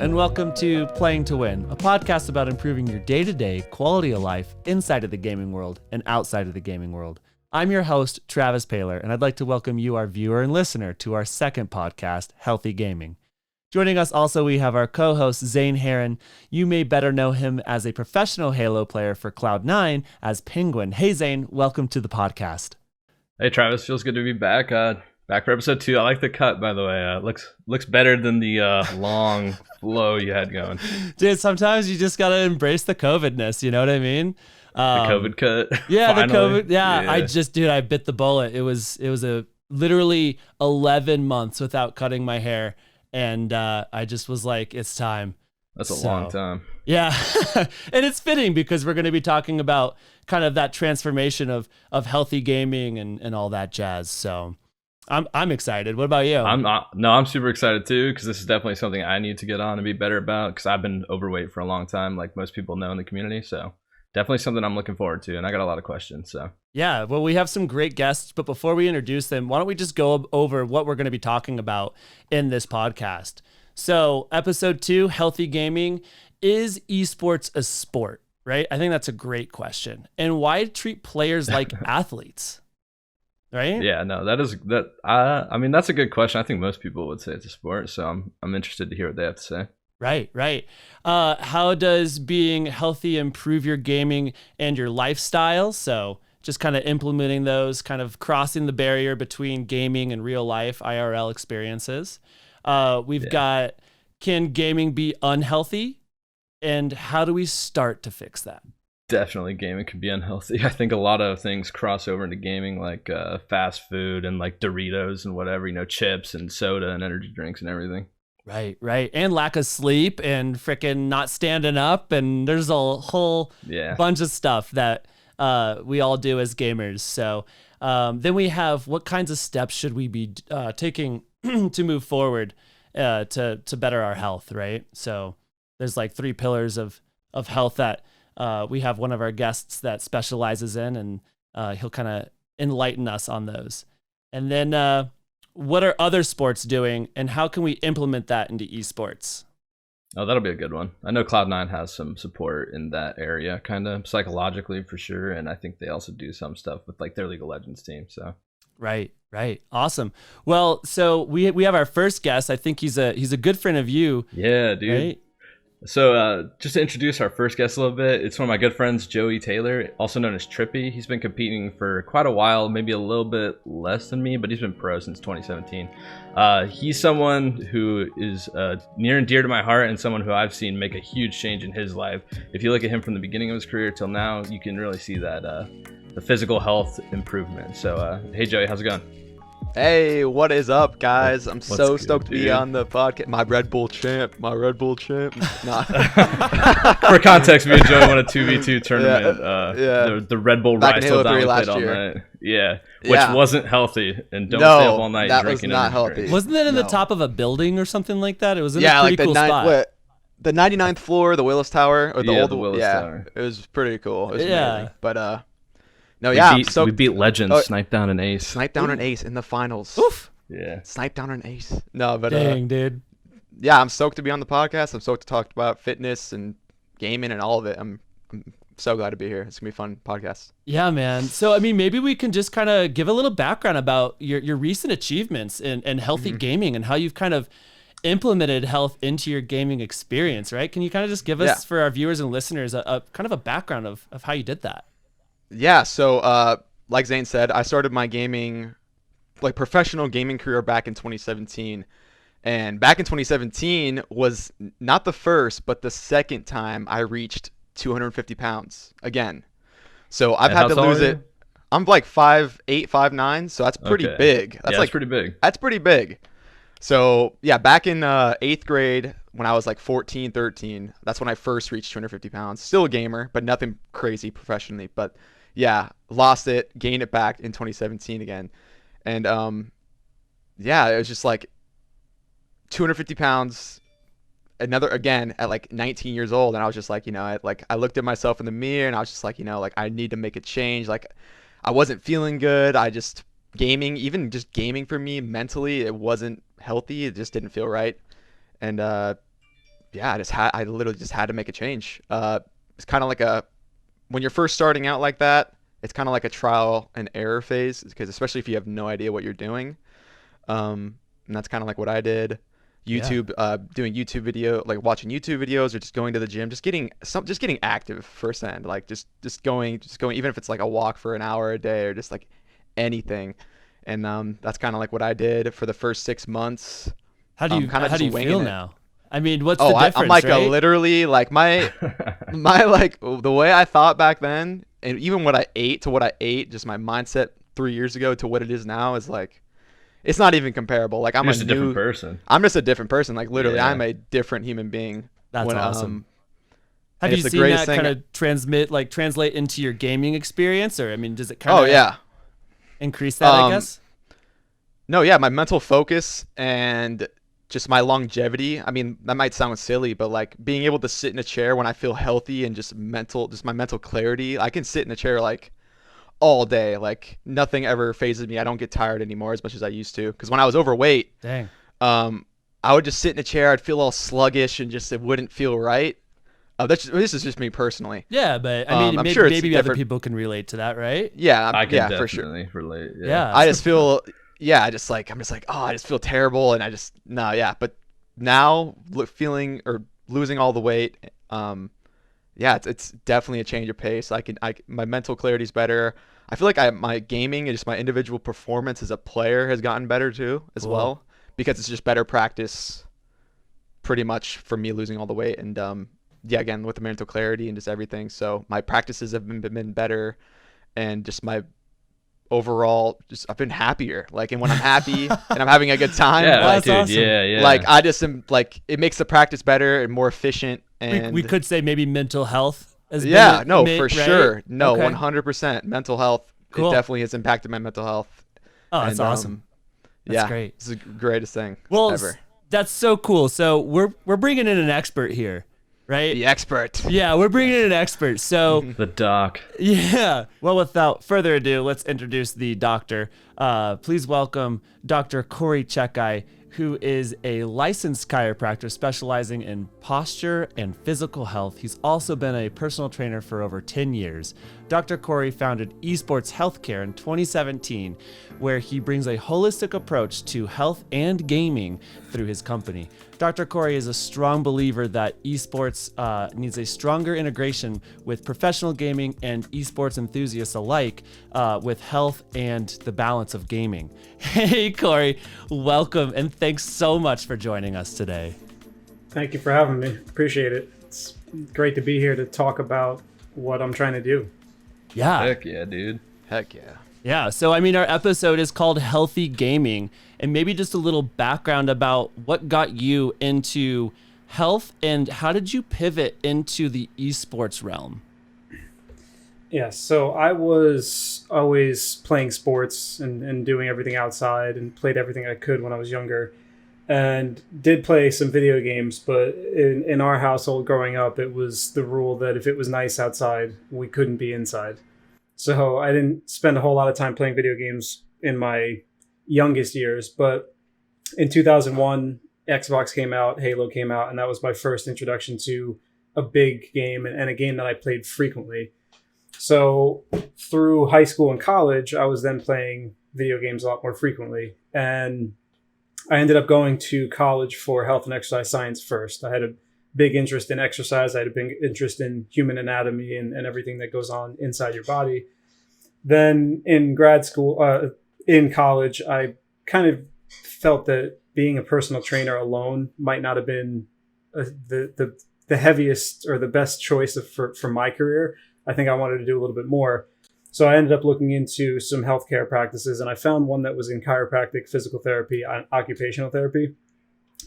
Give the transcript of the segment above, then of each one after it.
and welcome to Playing to Win, a podcast about improving your day-to-day quality of life inside of the gaming world and outside of the gaming world. I'm your host, Travis Paylor, and I'd like to welcome you, our viewer and listener, to our second podcast, Healthy Gaming. Joining us also, we have our co-host, Zane Heron. You may better know him as a professional Halo player for Cloud9 as Penguin. Hey, Zane, welcome to the podcast. Hey, Travis, feels good to be back. Back for episode 2. I like the cut, by the way. Looks better than the long flow you had going. Dude, sometimes you just gotta embrace the COVID-ness, you know what I mean? The COVID cut. Yeah, Finally. the COVID. Yeah, I bit the bullet. It was a literally 11 months without cutting my hair, and I just was like, it's time. That's a long time. Yeah, and it's fitting because we're going to be talking about kind of that transformation of healthy gaming and all that jazz. So I'm excited. What about you? I'm super excited too, because this is definitely something I need to get on and be better about, because I've been overweight for a long time, like most people know in the community. So definitely something I'm looking forward to, and I got a lot of questions. So yeah, well, we have some great guests, but before we introduce them, why don't we just go over what we're going to be talking about in this podcast? So episode 2, Healthy Gaming. Is esports a sport, right? I think that's a great question. And why treat players like athletes? Right? Yeah, no, I mean, that's a good question. I think most people would say it's a sport, so I'm interested to hear what they have to say. Right. How does being healthy improve your gaming and your lifestyle? So just kind of implementing those, kind of crossing the barrier between gaming and real life IRL experiences. We've got, can gaming be unhealthy? And how do we start to fix that? Definitely gaming can be unhealthy. I think a lot of things cross over into gaming, like fast food and like Doritos and whatever, chips and soda and energy drinks and everything. Right. And lack of sleep and freaking not standing up. And there's a whole bunch of stuff that we all do as gamers. So then we have, what kinds of steps should we be taking to move forward to better our health, right? So there's like 3 pillars of health that we have one of our guests that specializes in, and he'll kind of enlighten us on those. And then what are other sports doing, and how can we implement that into esports? Oh, that'll be a good one. I know Cloud9 has some support in that area, kind of psychologically for sure, and I think they also do some stuff with like their League of Legends team. So Right. Awesome. Well, so we have our first guest. I think he's a good friend of you. Yeah, dude. Right? So just to introduce our first guest a little bit, it's one of my good friends, Joey Taylor, also known as Trippey. He's been competing for quite a while, maybe a little bit less than me, but he's been pro since 2017. He's someone who is near and dear to my heart, and someone who I've seen make a huge change in his life. If you look at him from the beginning of his career till now, you can really see that the physical health improvement. So hey Joey, how's it going? Hey, what is up, guys? I'm so good, stoked to be on the podcast. My Red Bull champ. Nah. For context, me and Joey won a 2v2 tournament. The Red Bull Back Rise in Halo down 3 we last played all year. night. Yeah, which wasn't healthy. And don't stay up all night that drinking. Was not healthy. Wasn't that in the top of a building or something like that? It was in a pretty cool spot. The 99th floor, the Willis Tower, or the old Willis Tower. It was pretty cool. It was amazing. But we beat Legends, sniped down an ace. Sniped down an ace in the finals. Oof. Yeah. Sniped down an ace. No, but dang, dude. Yeah, I'm stoked to be on the podcast. I'm stoked to talk about fitness and gaming and all of it. I'm so glad to be here. It's gonna be a fun podcast. Yeah, man. So I mean, maybe we can just kind of give a little background about your recent achievements in healthy gaming and how you've kind of implemented health into your gaming experience, right? Can you kind of just give us, for our viewers and listeners, a kind of a background of how you did that? Yeah, so like Zane said, I started my professional gaming career back in 2017. And back in 2017 was not the first, but the second time I reached 250 pounds again. So I've had to lose it. I'm like 5'8", 5'9", so that's pretty big. That's pretty big. That's pretty big. So yeah, back in 8th grade, when I was like 14, 13, that's when I first reached 250 pounds. Still a gamer, but nothing crazy professionally. But yeah, lost it, gained it back in 2017 again. And it was just like 250 pounds, again at like 19 years old. And I was just like, I looked at myself in the mirror and I was just like, I need to make a change. Like I wasn't feeling good. Even just gaming for me mentally, it wasn't healthy. It just didn't feel right. And yeah, I literally just had to make a change. It's kind of like when you're first starting out like that, it's kind of like a trial and error phase, because especially if you have no idea what you're doing. And that's kind of like what I did. YouTube, doing YouTube video, like watching YouTube videos, or just going to the gym, just getting active firsthand, like just going, even if it's like a walk for an hour a day, or just like anything. And that's kind of like what I did for the first 6 months. How do you feel now? I mean, what's the difference? I'm like right? literally like my like the way I thought back then, and even what I ate to what I ate, just my mindset 3 years ago to what it is now is like, it's not even comparable. Like I'm just a different person. I'm just a different person. Like literally, I'm a different human being. That's awesome. Have you seen that kind of translate into your gaming experience, or I mean, does it kind of increase that? I guess. No, yeah, my mental focus and just my longevity. I mean, that might sound silly, but like being able to sit in a chair when I feel healthy, and just my mental clarity. I can sit in a chair like all day, like nothing ever phases me. I don't get tired anymore as much as I used to, because when I was overweight, I would just sit in a chair, I'd feel all sluggish, and just it wouldn't feel right. This is just me personally. Yeah, but I mean, maybe other people can relate to that, right? Yeah, I can definitely for sure relate. I just feel I'm just like, oh, I just feel terrible, and but now feeling or losing all the weight, it's definitely a change of pace. My mental clarity is better. I feel like my gaming and just my individual performance as a player has gotten better too, as well, because it's just better practice, pretty much, for me losing all the weight. And again, with the mental clarity and just everything. So my practices have been better, and just my overall, I've been happier. Like, and when I'm happy and I'm having a good time, awesome. Like I just am like, it makes the practice better and more efficient. And we could say maybe mental health. For sure. No, okay. 100% mental health. Cool. It definitely has impacted my mental health. Oh, that's awesome. That's great. It's the greatest thing ever. That's so cool. So we're bringing in an expert here, right? The expert. Yeah, we're bringing in an expert. So the doc. Yeah. Well, without further ado, let's introduce the doctor. Please welcome Dr. Corey Trippey, who is a licensed chiropractor specializing in posture and physical health. He's also been a personal trainer for over 10 years. Dr. Corey founded Esports Healthcare in 2017, where he brings a holistic approach to health and gaming through his company. Dr. Corey is a strong believer that esports needs a stronger integration with professional gaming and esports enthusiasts alike, with health and the balance of gaming. Hey, Corey, welcome, and thanks so much for joining us today. Thank you for having me. Appreciate it. It's great to be here to talk about what I'm trying to do. Yeah. Heck yeah, dude. Heck yeah. Yeah, so I mean, our episode is called Healthy Gaming, and maybe just a little background about what got you into health and how did you pivot into the esports realm? Yeah, so I was always playing sports and doing everything outside, and played everything I could when I was younger, and did play some video games, but in our household growing up, it was the rule that if it was nice outside, we couldn't be inside. So I didn't spend a whole lot of time playing video games in my youngest years, but in 2001, Xbox came out, Halo came out, and that was my first introduction to a big game and a game that I played frequently. So through high school and college, I was then playing video games a lot more frequently, and I ended up going to college for health and exercise science first. I had a big interest in exercise. I had a big interest in human anatomy and everything that goes on inside your body. Then in grad school, in college, I kind of felt that being a personal trainer alone might not have been the heaviest or the best choice for my career. I think I wanted to do a little bit more. So I ended up looking into some healthcare practices, and I found one that was in chiropractic, physical therapy, and occupational therapy.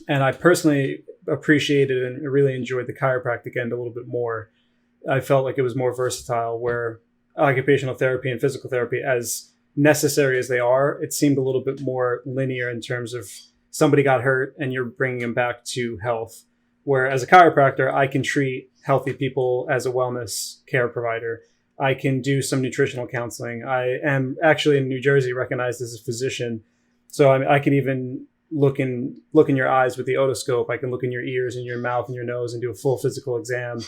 And I personally appreciated and really enjoyed the chiropractic end a little bit more. I felt like it was more versatile, where occupational therapy and physical therapy, as necessary as they are, it seemed a little bit more linear in terms of somebody got hurt and you're bringing them back to health. Where as a chiropractor, I can treat healthy people as a wellness care provider. I can do some nutritional counseling. I am actually in New Jersey recognized as a physician. So I can even look in your eyes with the otoscope. I can look in your ears and your mouth and your nose and do a full physical exam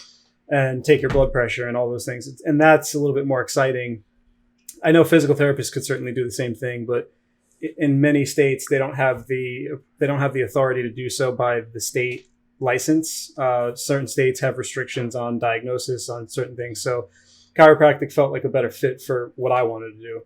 and take your blood pressure and all those things. And that's a little bit more exciting. I know physical therapists could certainly do the same thing, but in many states they don't have the authority to do so by the state license. Certain states have restrictions on diagnosis on certain things. So chiropractic felt like a better fit for what I wanted to do.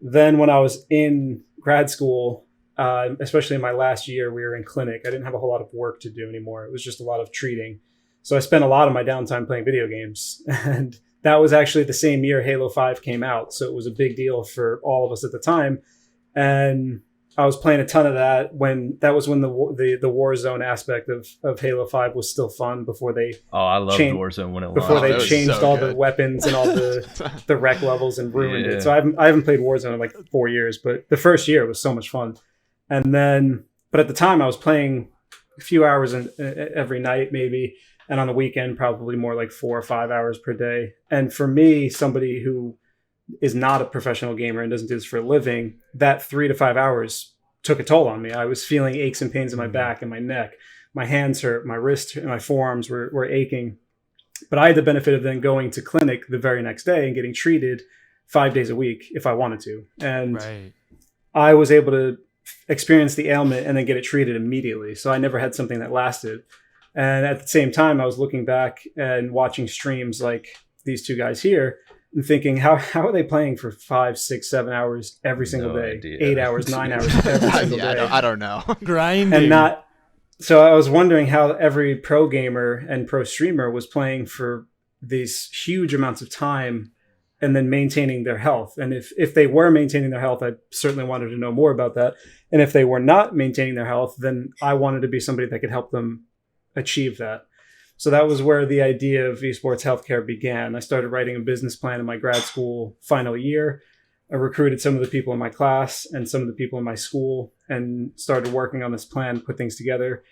Then when I was in grad school, especially in my last year, we were in clinic. I didn't have a whole lot of work to do anymore. It was just a lot of treating. So I spent a lot of my downtime playing video games. And that was actually the same year Halo 5 came out. So it was a big deal for all of us at the time. And I was playing a ton of that when the Warzone aspect of Halo 5 was still fun before they I loved Warzone when it launched. Before they changed all the weapons and all the rec levels and ruined it. So I haven't played Warzone in like 4 years, but the first year was so much fun. But at the time I was playing a few hours every night maybe, and on the weekend probably more like 4 or 5 hours per day. And for me, somebody who is not a professional gamer and doesn't do this for a living, that 3 to 5 hours took a toll on me. I was feeling aches and pains in my back and my neck. My hands hurt, my wrists and my forearms were aching. But I had the benefit of then going to clinic the very next day and getting treated 5 days a week if I wanted to. And I was able to experience the ailment and then get it treated immediately. So I never had something that lasted. And at the same time, I was looking back and watching streams like these two guys here and thinking, how are they playing for 5, 6, 7 hours every single day? Idea. 8 hours, 9 hours every single day. I don't know. Grinding. So I was wondering how every pro gamer and pro streamer was playing for these huge amounts of time and then maintaining their health. And if they were maintaining their health, I certainly wanted to know more about that. And if they were not maintaining their health, then I wanted to be somebody that could help them achieve that. So that was where the idea of Esports Healthcare began. I started writing a business plan in my grad school final year. I recruited some of the people in my class and some of the people in my school and started working on this plan, put things together.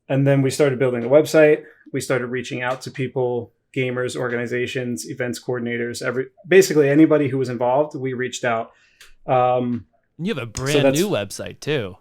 And then we started building a website. We started reaching out to people, gamers, organizations, events coordinators, basically anybody who was involved, we reached out. You have a brand new website too.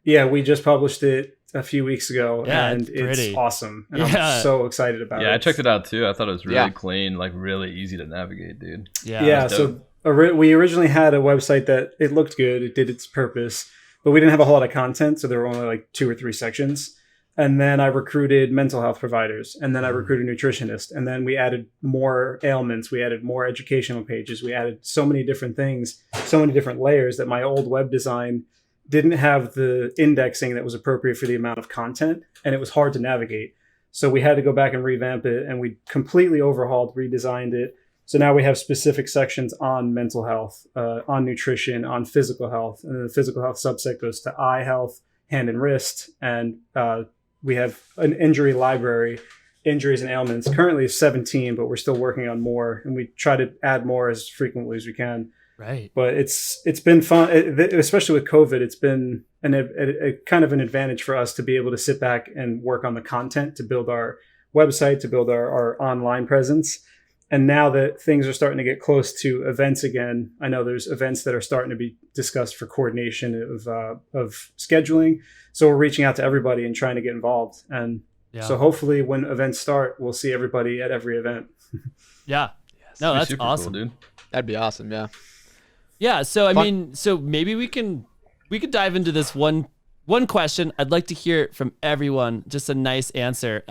Yeah, we just published it a few weeks ago, and it's awesome. And I'm so excited about it. Yeah, I checked it out too. I thought it was really clean, like really easy to navigate, dude. Yeah. So we originally had a website that it looked good. It did its purpose, but we didn't have a whole lot of content. So there were only like 2 or 3 sections. And then I recruited mental health providers, and then I recruited nutritionists, and then we added more ailments. We added more educational pages. We added so many different things, so many different layers that my old web design didn't have the indexing that was appropriate for the amount of content, and it was hard to navigate. So we had to go back and revamp it, and we completely overhauled, redesigned it. So now we have specific sections on mental health, on nutrition, on physical health, and then the physical health subset goes to eye health, hand and wrist, and we have an injury library, injuries and ailments. Currently 17, but we're still working on more, and we try to add more as frequently as we can. Right. But it's been fun, especially with COVID. It's been a kind of an advantage for us to be able to sit back and work on the content to build our website, to build our online presence. And now that things are starting to get close to events again, I know there's events that are starting to be discussed for coordination of scheduling. So we're reaching out to everybody and trying to get involved. And so hopefully when events start, we'll see everybody at every event. Yeah. No, that's awesome, cool, dude. That'd be awesome. Yeah. Yeah. So, I mean, so maybe we could dive into this one question. I'd like to hear it from everyone. Just a nice answer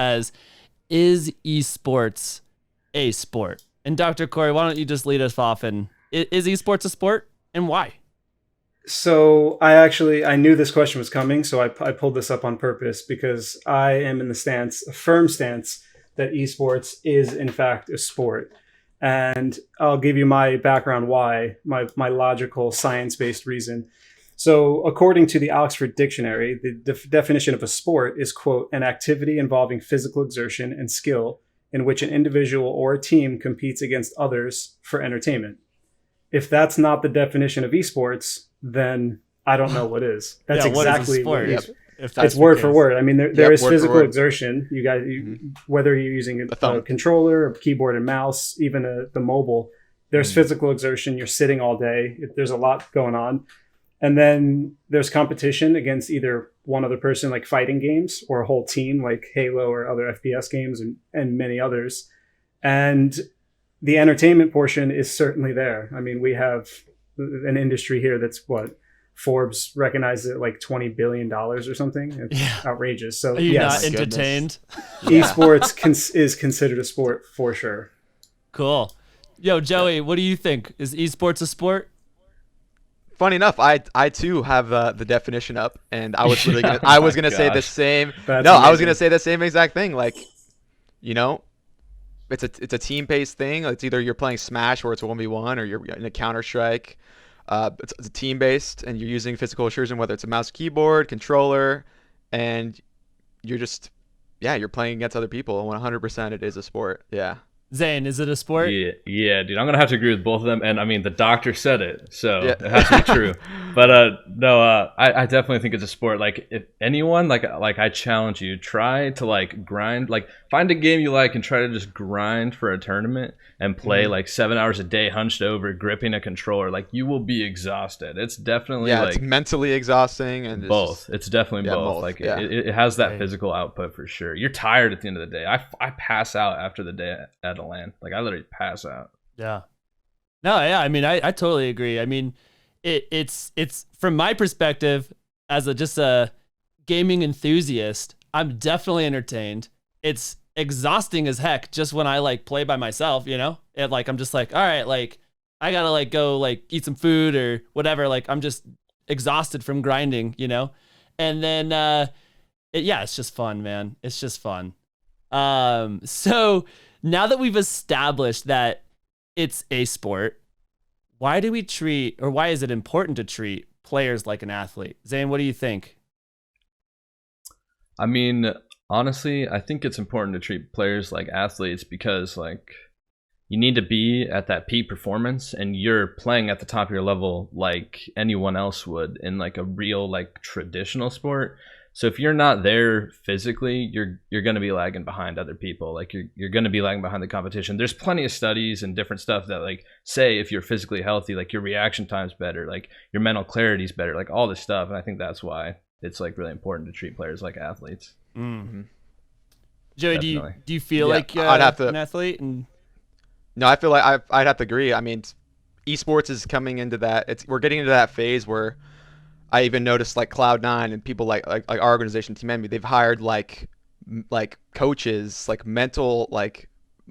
is esports a sport? And Dr. Corey, why don't you just lead us off? And is esports a sport, and why? So I knew this question was coming, so I pulled this up on purpose because I am in a firm stance that esports is in fact a sport. And I'll give you my background why, my logical science-based reason. So according to the Oxford Dictionary, the definition of a sport is, quote, an activity involving physical exertion and skill in which an individual or a team competes against others for entertainment. If that's not the definition of esports, then I don't know what is. That's exactly what it is. It's word for word. I mean, there is physical exertion. You guys, whether you're using a controller, a keyboard and mouse, even the mobile, there's physical exertion. You're sitting all day. There's a lot going on. And then there's competition against either one other person, like fighting games, or a whole team like Halo or other FPS games, and many others. And the entertainment portion is certainly there. I mean, we have an industry here that's what Forbes recognizes it like $20 billion or something. It's outrageous. So are you not entertained? Esports is considered a sport for sure. Cool. Yo, Joey, what do you think? Is esports a sport? Funny enough, I too have the definition up, and I was really I was gonna say the same. I was gonna say the same exact thing. Like, you know, it's a team based thing. It's either you're playing Smash or it's a 1v1, or you're in a Counter Strike. It's a team based, and you're using physical assertion, whether it's a mouse, keyboard, controller, and you're just you're playing against other people. 100%, it is a sport. Yeah. Zane, is it a sport? Yeah, dude. I'm gonna have to agree with both of them, and I mean the doctor said it, so it has to be true. But no, I definitely think it's a sport. Like, if anyone, like I challenge you, try to like grind, like find a game you like and try to just grind for a tournament and play like 7 hours a day, hunched over, gripping a controller. Like, you will be exhausted. It's definitely like it's mentally exhausting and both. It's definitely both. Like it has that physical output for sure. You're tired at the end of the day. I pass out after the day at a LAN. Like, I literally pass out. Yeah. No, yeah. I mean, I totally agree. I mean, it's from my perspective as just a gaming enthusiast, I'm definitely entertained. It's exhausting as heck just when I like play by myself, you know? And like I'm just like, all right, like I gotta like go like eat some food or whatever. Like I'm just exhausted from grinding, you know? And then it's just fun, man. It's just fun. So now that we've established that it's a sport, why is it important to treat players like an athlete? Zane, what do you think? I mean, honestly, I think it's important to treat players like athletes because, like, you need to be at that peak performance, and you're playing at the top of your level like anyone else would in like a real like traditional sport. So if you're not there physically, you're going to be lagging behind other people. Like you're going to be lagging behind the competition. There's plenty of studies and different stuff that like say if you're physically healthy, like your reaction time's better, like your mental clarity's better, like all this stuff. And I think that's why it's like really important to treat players like athletes. Mm-hmm. Joey, do you feel like an athlete? And no, I feel like I'd have to agree. I mean, esports is coming into that. We're getting into that phase where I even noticed like Cloud9 and people like our organization, Team Envy, they've hired like coaches, like mental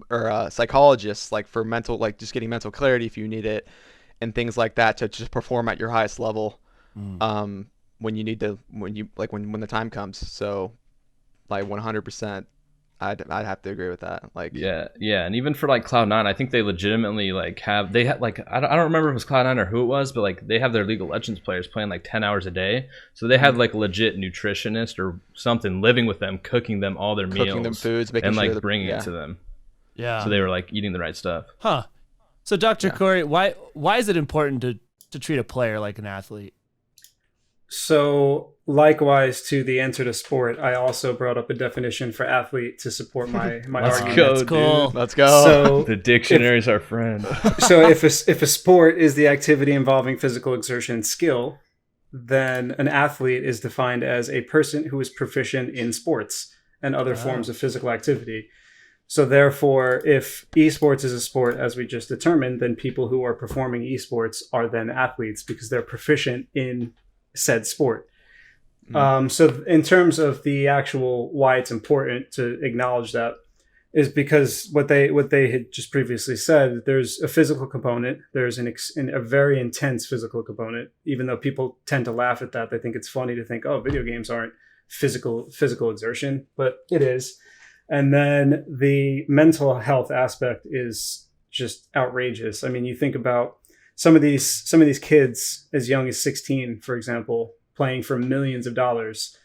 or psychologists, like for mental, like just getting mental clarity if you need it, and things like that to just perform at your highest level. When you need to, when the time comes. So like 100%, I'd have to agree with that. Like yeah, and even for like Cloud9, I think they legitimately like had like I don't remember if it was Cloud9 or who it was, but like they have their League of Legends players playing like 10 hours a day. So they had like legit nutritionist or something living with them, cooking them all their meals, cooking them foods, making and like sure bringing it to them. Yeah. So they were like eating the right stuff. Huh. So Dr. Corey, why is it important to treat a player like an athlete? So likewise to the answer to sport, I also brought up a definition for athlete to support my argument. Go, cool. Dude. Let's go. So the dictionary's our friend. So if a sport is the activity involving physical exertion and skill, then an athlete is defined as a person who is proficient in sports and other forms of physical activity. So therefore, if esports is a sport, as we just determined, then people who are performing esports are then athletes because they're proficient in said sport. So in terms of the actual why it's important to acknowledge that is because what they had just previously said, there's a physical component, there's a very intense physical component. Even though people tend to laugh at that, they think it's funny to think, oh, video games aren't physical exertion, but it is. And then the mental health aspect is just outrageous. I mean, you think about some of these kids as young as 16, for example, playing for millions of dollars.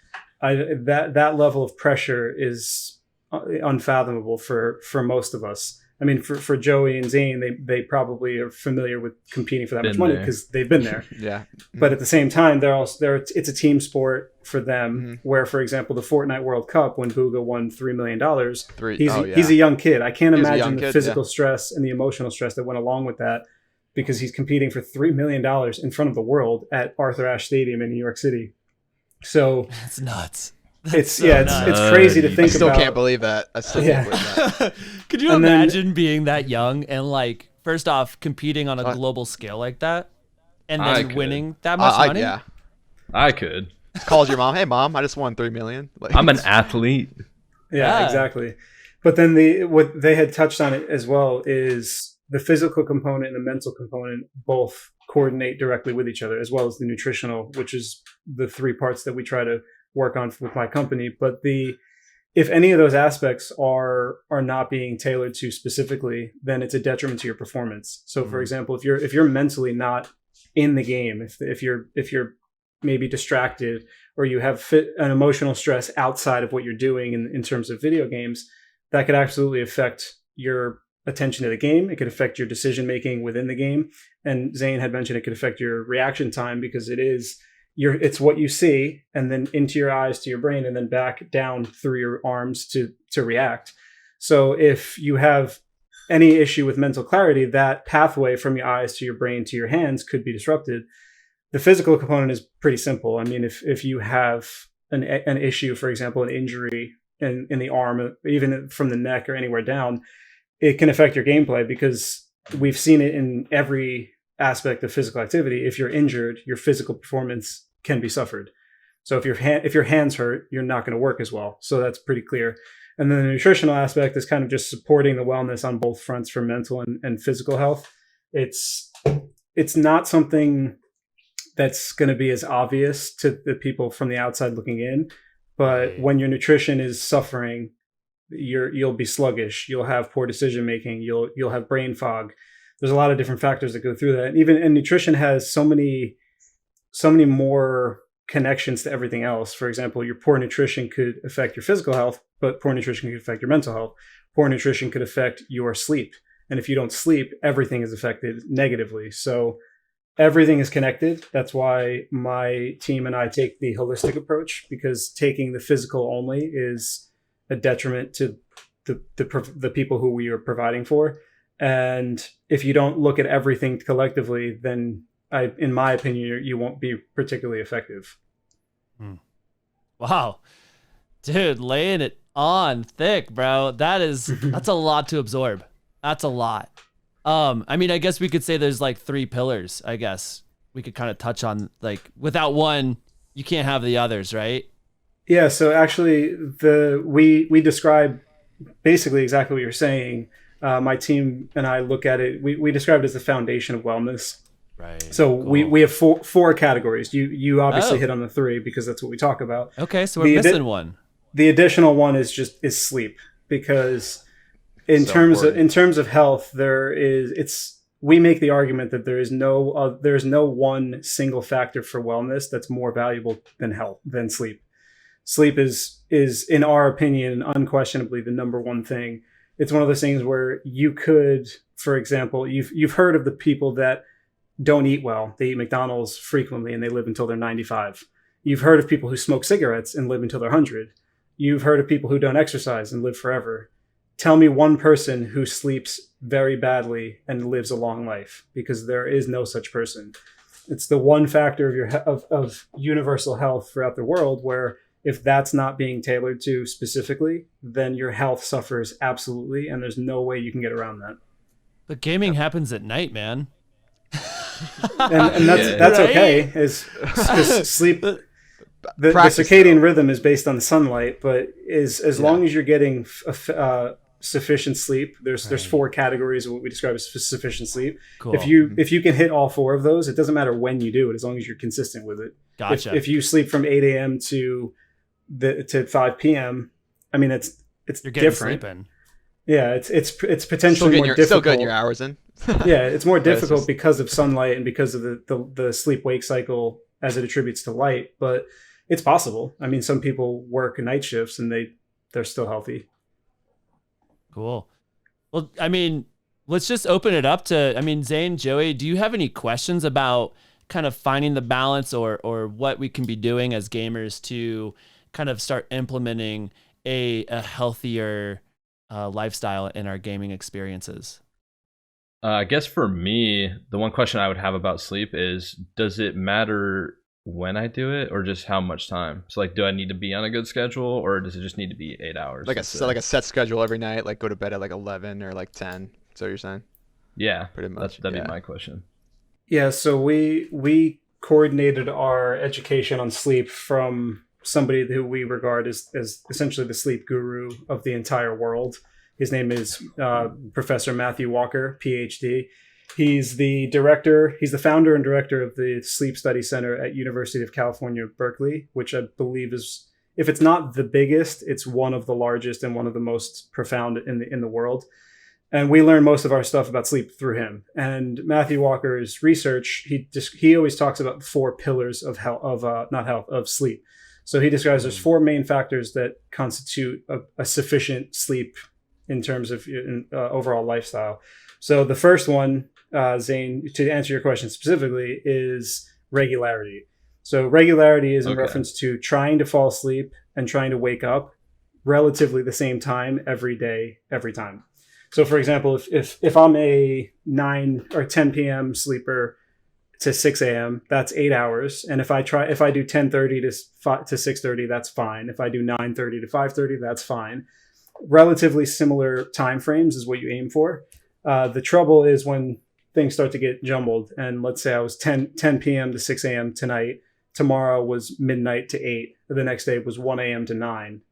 That level of pressure is unfathomable for most of us. I mean, for Joey and Zane, they probably are familiar with competing for that much money because they've been there. Yeah. But at the same time, it's a team sport for them. Where, for example, the Fortnite World Cup, when Booga won $3 million, he's a young kid. I can't imagine the physical stress and the emotional stress that went along with that. because he's competing for $3 million in front of the world at Arthur Ashe Stadium in New York City. So that's nuts. It's crazy to think about. I still can't believe that. I still can't believe that. Could you imagine being that young and like, first off, competing on a global scale like that, and then winning that much money? Yeah, I could. Just called your mom. Hey, mom, I just won $3 million. Like, I'm an athlete. Yeah, exactly. But then what they had touched on it as well is the physical component and the mental component both coordinate directly with each other, as well as the nutritional, which is the three parts that we try to work on with my company. But if any of those aspects are not being tailored to specifically, then it's a detriment to your performance. So for example, if you're mentally not in the game, if you're maybe distracted, or you have an emotional stress outside of what you're doing in terms of video games, that could absolutely affect your attention to the game. It could affect your decision making within the game. And Zane had mentioned it could affect your reaction time, because it's what you see, and then into your eyes to your brain, and then back down through your arms to react. So if you have any issue with mental clarity, that pathway from your eyes to your brain to your hands could be disrupted. The physical component is pretty simple. I mean, if you have an issue, for example, an injury in the arm, even from the neck or anywhere down, it can affect your gameplay, because we've seen it in every aspect of physical activity. If you're injured, your physical performance can be suffered. So if your hands hurt, you're not going to work as well. So that's pretty clear. And then the nutritional aspect is kind of just supporting the wellness on both fronts for mental and physical health. It's not something that's going to be as obvious to the people from the outside looking in, but when your nutrition is suffering, you'll be sluggish. You'll have poor decision making. You'll have brain fog. There's a lot of different factors that go through that. And nutrition has so many more connections to everything else. For example, your poor nutrition could affect your physical health, but poor nutrition could affect your mental health. Poor nutrition could affect your sleep. And if you don't sleep, everything is affected negatively. So everything is connected. That's why my team and I take the holistic approach, because taking the physical only is a detriment to the people who we are providing for. And if you don't look at everything collectively, then in my opinion, you won't be particularly effective. Wow, dude, laying it on thick, bro. That's a lot to absorb. That's a lot. I mean, I guess we could say there's like 3 pillars. I guess we could kind of touch on, like, without one, you can't have the others, right? Yeah. So actually, we describe basically exactly what you're saying. My team and I look at it. We describe it as the foundation of wellness. Right. So cool. we have four categories. You obviously hit on the 3 because that's what we talk about. Okay, so we're missing one. The additional one is sleep, because in terms of health, we make the argument that there is no one single factor for wellness that's more valuable than sleep. Sleep is in our opinion unquestionably the number one thing. It's one of those things where you could, for example, you've heard of the people that don't eat well. They eat McDonald's frequently and they live until they're 95. You've heard of people who smoke cigarettes and live until they're 100. You've heard of people who don't exercise and live forever. Tell me one person who sleeps very badly and lives a long life, because there is no such person. It's the one factor of universal health throughout the world where if that's not being tailored to specifically, then your health suffers absolutely, and there's no way you can get around that. But gaming happens at night, man. and that's right? Okay. Is sleep. The circadian rhythm is based on sunlight, but as long as you're getting sufficient sleep, there's 4 categories of what we describe as sufficient sleep. Cool. If you can hit all 4 of those, it doesn't matter when you do it, as long as you're consistent with it. Gotcha. If you sleep from 8 a.m. to 5 p.m., I mean it's you're getting different. Sleeping. Yeah, it's potentially more difficult. Still getting your hours in. Yeah, it's more difficult because of sunlight and because of the sleep-wake cycle as it attributes to light, but it's possible. I mean, some people work night shifts and they're still healthy. Cool. Well, I mean, let's just open it up to, Zane, Joey, do you have any questions about kind of finding the balance or what we can be doing as gamers to kind of start implementing a healthier lifestyle in our gaming experiences? I guess for me, the one question I would have about sleep is, does it matter when I do it or just how much time? So like, do I need to be on a good schedule or does it just need to be 8 hours? Like a set schedule every night, like go to bed at like 11 or like 10. So you're saying? Yeah, pretty much. That'd be my question. Yeah, so we coordinated our education on sleep from somebody who we regard as essentially the sleep guru of the entire world. His name is Professor Matthew Walker, PhD. He's the founder and director of the Sleep Study Center at University of California, Berkeley, which I believe is, if it's not the biggest, it's one of the largest and one of the most profound in the world. And we learn most of our stuff about sleep through him. And Matthew Walker's research, he always talks about 4 pillars of of sleep. So he describes there's 4 main factors that constitute a sufficient sleep in terms of overall lifestyle. So the first one, Zane, to answer your question specifically, is regularity. So regularity is in reference to trying to fall asleep and trying to wake up relatively the same time every day, every time. So for example, if I'm a 9 or 10 p.m. sleeper to 6 a.m., that's 8 hours. And if I do 10:30 to 6:30, that's fine. If I do 9:30 to 5:30, that's fine. Relatively similar time frames is what you aim for. The trouble is when things start to get jumbled. And let's say I was 10 p.m. to 6 a.m. tonight. Tomorrow was midnight to 8. The next day was 1 a.m. to 9.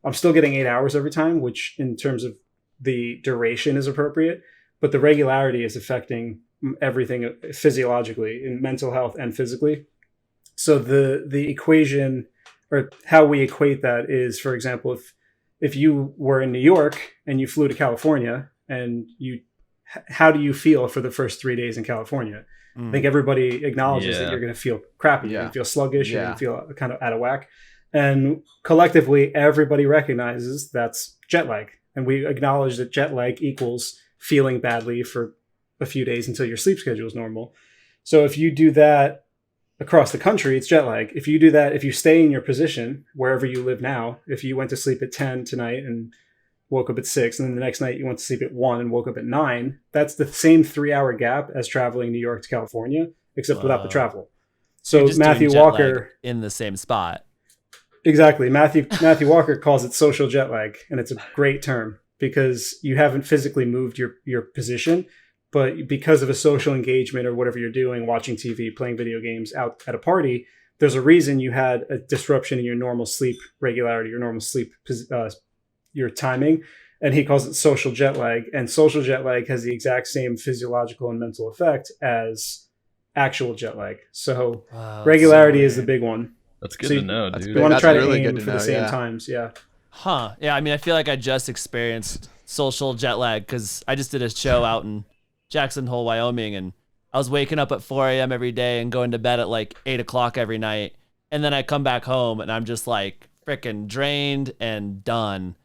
I'm still getting 8 hours every time, which in terms of the duration is appropriate, but the regularity is affecting everything physiologically, in mental health and physically. So the equation, or how we equate that, is, for example, if you were in New York and you flew to California, and how do you feel for the first 3 days in California? I think everybody acknowledges that you're going to feel crappy, you're going to feel sluggish, you're going to feel kind of out of whack. And collectively, everybody recognizes that's jet lag. And we acknowledge that jet lag equals feeling badly for a few days until your sleep schedule is normal. So if you do that across the country, it's jet lag. If you do that, if you stay in your position, wherever you live now, if you went to sleep at 10 tonight and woke up at 6, and then the next night you went to sleep at 1 and woke up at 9, that's the same 3-hour gap as traveling New York to California, except without the travel. So Matthew Walker in the same spot. Exactly. Matthew Walker calls it social jet lag, and it's a great term because you haven't physically moved your position, but because of a social engagement or whatever you're doing, watching TV, playing video games out at a party, there's a reason you had a disruption in your normal sleep regularity, your normal sleep, your timing, and he calls it social jet lag. And social jet lag has the exact same physiological and mental effect as actual jet lag. So regularity is the big one. That's good to know, dude. You want to try to aim for the same times, Huh. Yeah, I mean, I feel like I just experienced social jet lag because I just did a show out in Jackson Hole, Wyoming, and I was waking up at 4 a.m. every day and going to bed at like 8 o'clock every night. And then I come back home and I'm just like freaking drained and done.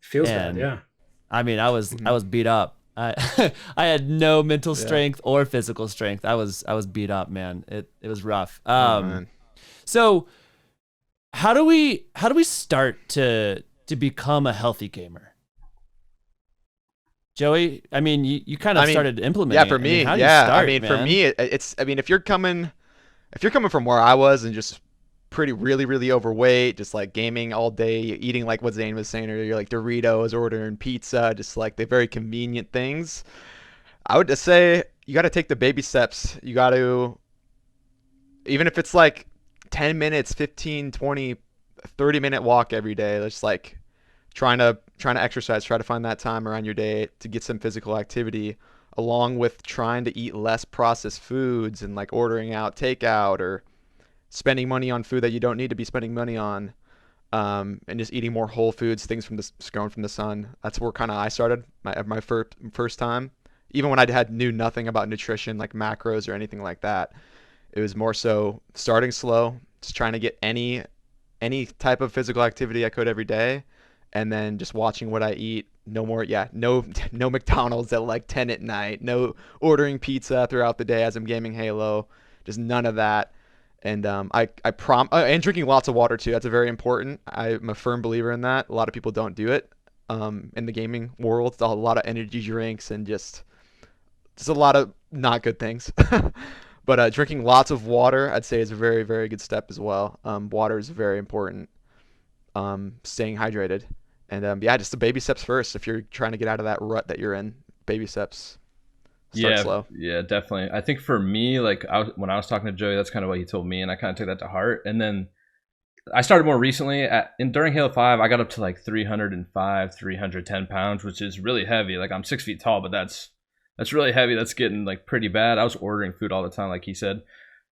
Feels bad, yeah. I mean, I was beat up. I I had no mental strength or physical strength. I was beat up, man. It was rough. So how do we start to become a healthy gamer? Joey, I mean, you kind of started implementing. Yeah, for me, how do you start, I mean, man? for me, it's. I mean, if you're coming from where I was and just really overweight, just like gaming all day, eating like what Zane was saying earlier, like Doritos, ordering pizza, just like the very convenient things, I would just say you got to take the baby steps. You got to, even if it's like 10 minutes, 15, 20, 30-minute walk every day, just like trying to exercise, try to find that time around your day to get some physical activity, along with trying to eat less processed foods and like ordering out takeout or spending money on food that you don't need to be spending money on, and just eating more whole foods, things grown from the sun. That's where kind of I started my first time. Even when I knew nothing about nutrition, like macros or anything like that, it was more so starting slow, just trying to get any type of physical activity I could every day, and then just watching what I eat. No McDonald's at like 10 at night, no ordering pizza throughout the day as I'm gaming Halo, just none of that. And and drinking lots of water too. That's a very important. I'm a firm believer in that. A lot of people don't do it in the gaming world. It's a lot of energy drinks and just there's a lot of not good things. But drinking lots of water, I'd say, is a very, very good step as well. Water is very important. Staying hydrated. And yeah, just the baby steps first. If you're trying to get out of that rut that you're in, baby steps. Start slow. Yeah, definitely. I think for me, like when I was talking to Joey, that's kind of what he told me, and I kind of took that to heart. And then I started more recently. During Halo 5, I got up to like 305, 310 pounds, which is really heavy. Like I'm 6 feet tall, but that's really heavy. That's getting like pretty bad. I was ordering food all the time, like he said.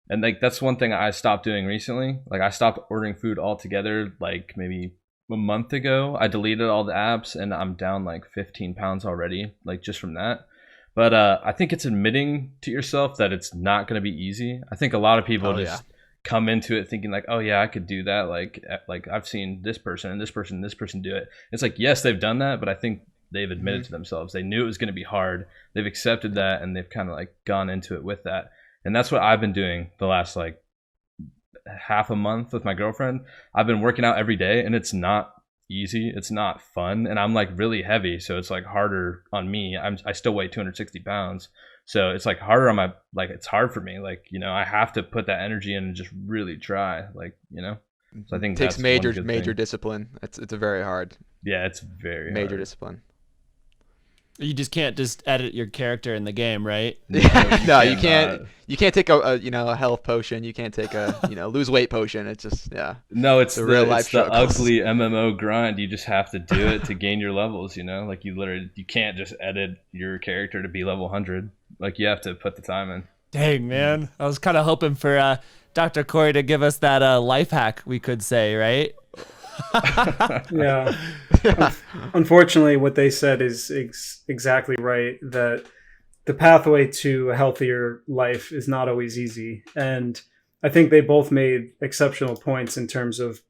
And like that's one thing I stopped doing recently. Like I stopped ordering food altogether like maybe a month ago. I deleted all the apps and I'm down like 15 pounds already, like just from that. But I think it's admitting to yourself that it's not going to be easy. I think a lot of people come into it thinking like, oh yeah, I could do that. Like I've seen this person and this person and this person do it. It's like, yes, they've done that, but I think they've admitted to themselves. They knew it was going to be hard. They've accepted that and they've kind of like gone into it with that. And that's what I've been doing the last like half a month with my girlfriend. I've been working out every day and it's not easy. It's not fun. And I'm like really heavy. So it's like harder on me. I still weigh 260 pounds. So it's like harder on my, like, it's hard for me. Like, you know, I have to put that energy in and just really try, like, you know, so I think it takes major discipline. It's a very hard. Yeah. It's very major hard. Discipline. You just can't just edit your character in the game, right? No, you can't. You can't take a health potion. You can't take a lose weight potion. It's just No, it's the real life. It's the ugly MMO grind. You just have to do it to gain your levels. You know, like you can't just edit your character to be level 100. Like you have to put the time in. Dang, man, I was kind of hoping for Dr. Corey to give us that life hack, we could say, right? Yeah. Unfortunately, what they said is exactly right, that the pathway to a healthier life is not always easy. And I think they both made exceptional points in terms of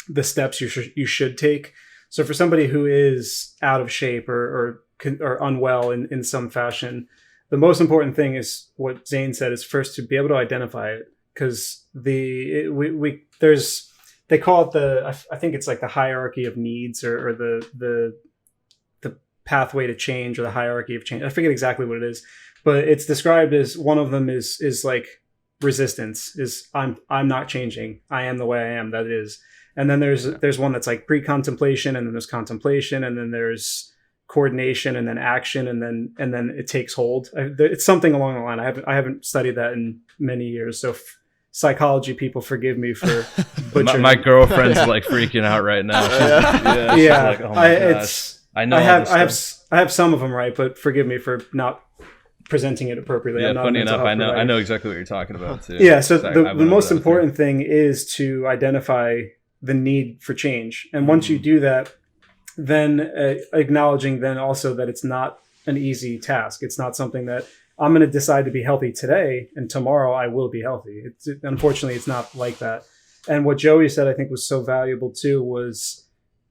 the steps you should take. So for somebody who is out of shape or unwell in some fashion, the most important thing is what Zane said, is first to be able to identify it, because they call it I think it's like the hierarchy of needs or the pathway to change, or the hierarchy of change. I forget exactly what it is, but it's described as one of them is like resistance, is I'm not changing. I am the way I am. That is. And then there's one that's like pre-contemplation, and then there's contemplation, and then there's coordination, and then action, and then it takes hold. It's something along the line. I haven't studied that in many years, so psychology people, forgive me for butchering. my girlfriend's like freaking out right now. Yeah. Like, oh my gosh. I have some of them right, but forgive me for not presenting it appropriately. Yeah, funny enough, I know exactly what you're talking about too. Yeah, so the most important thing is to identify the need for change, and once you do that, then acknowledging then also that it's not an easy task. It's not something that I'm going to decide to be healthy today and tomorrow I will be healthy. Unfortunately, it's not like that. And what Joey said, I think, was so valuable too, was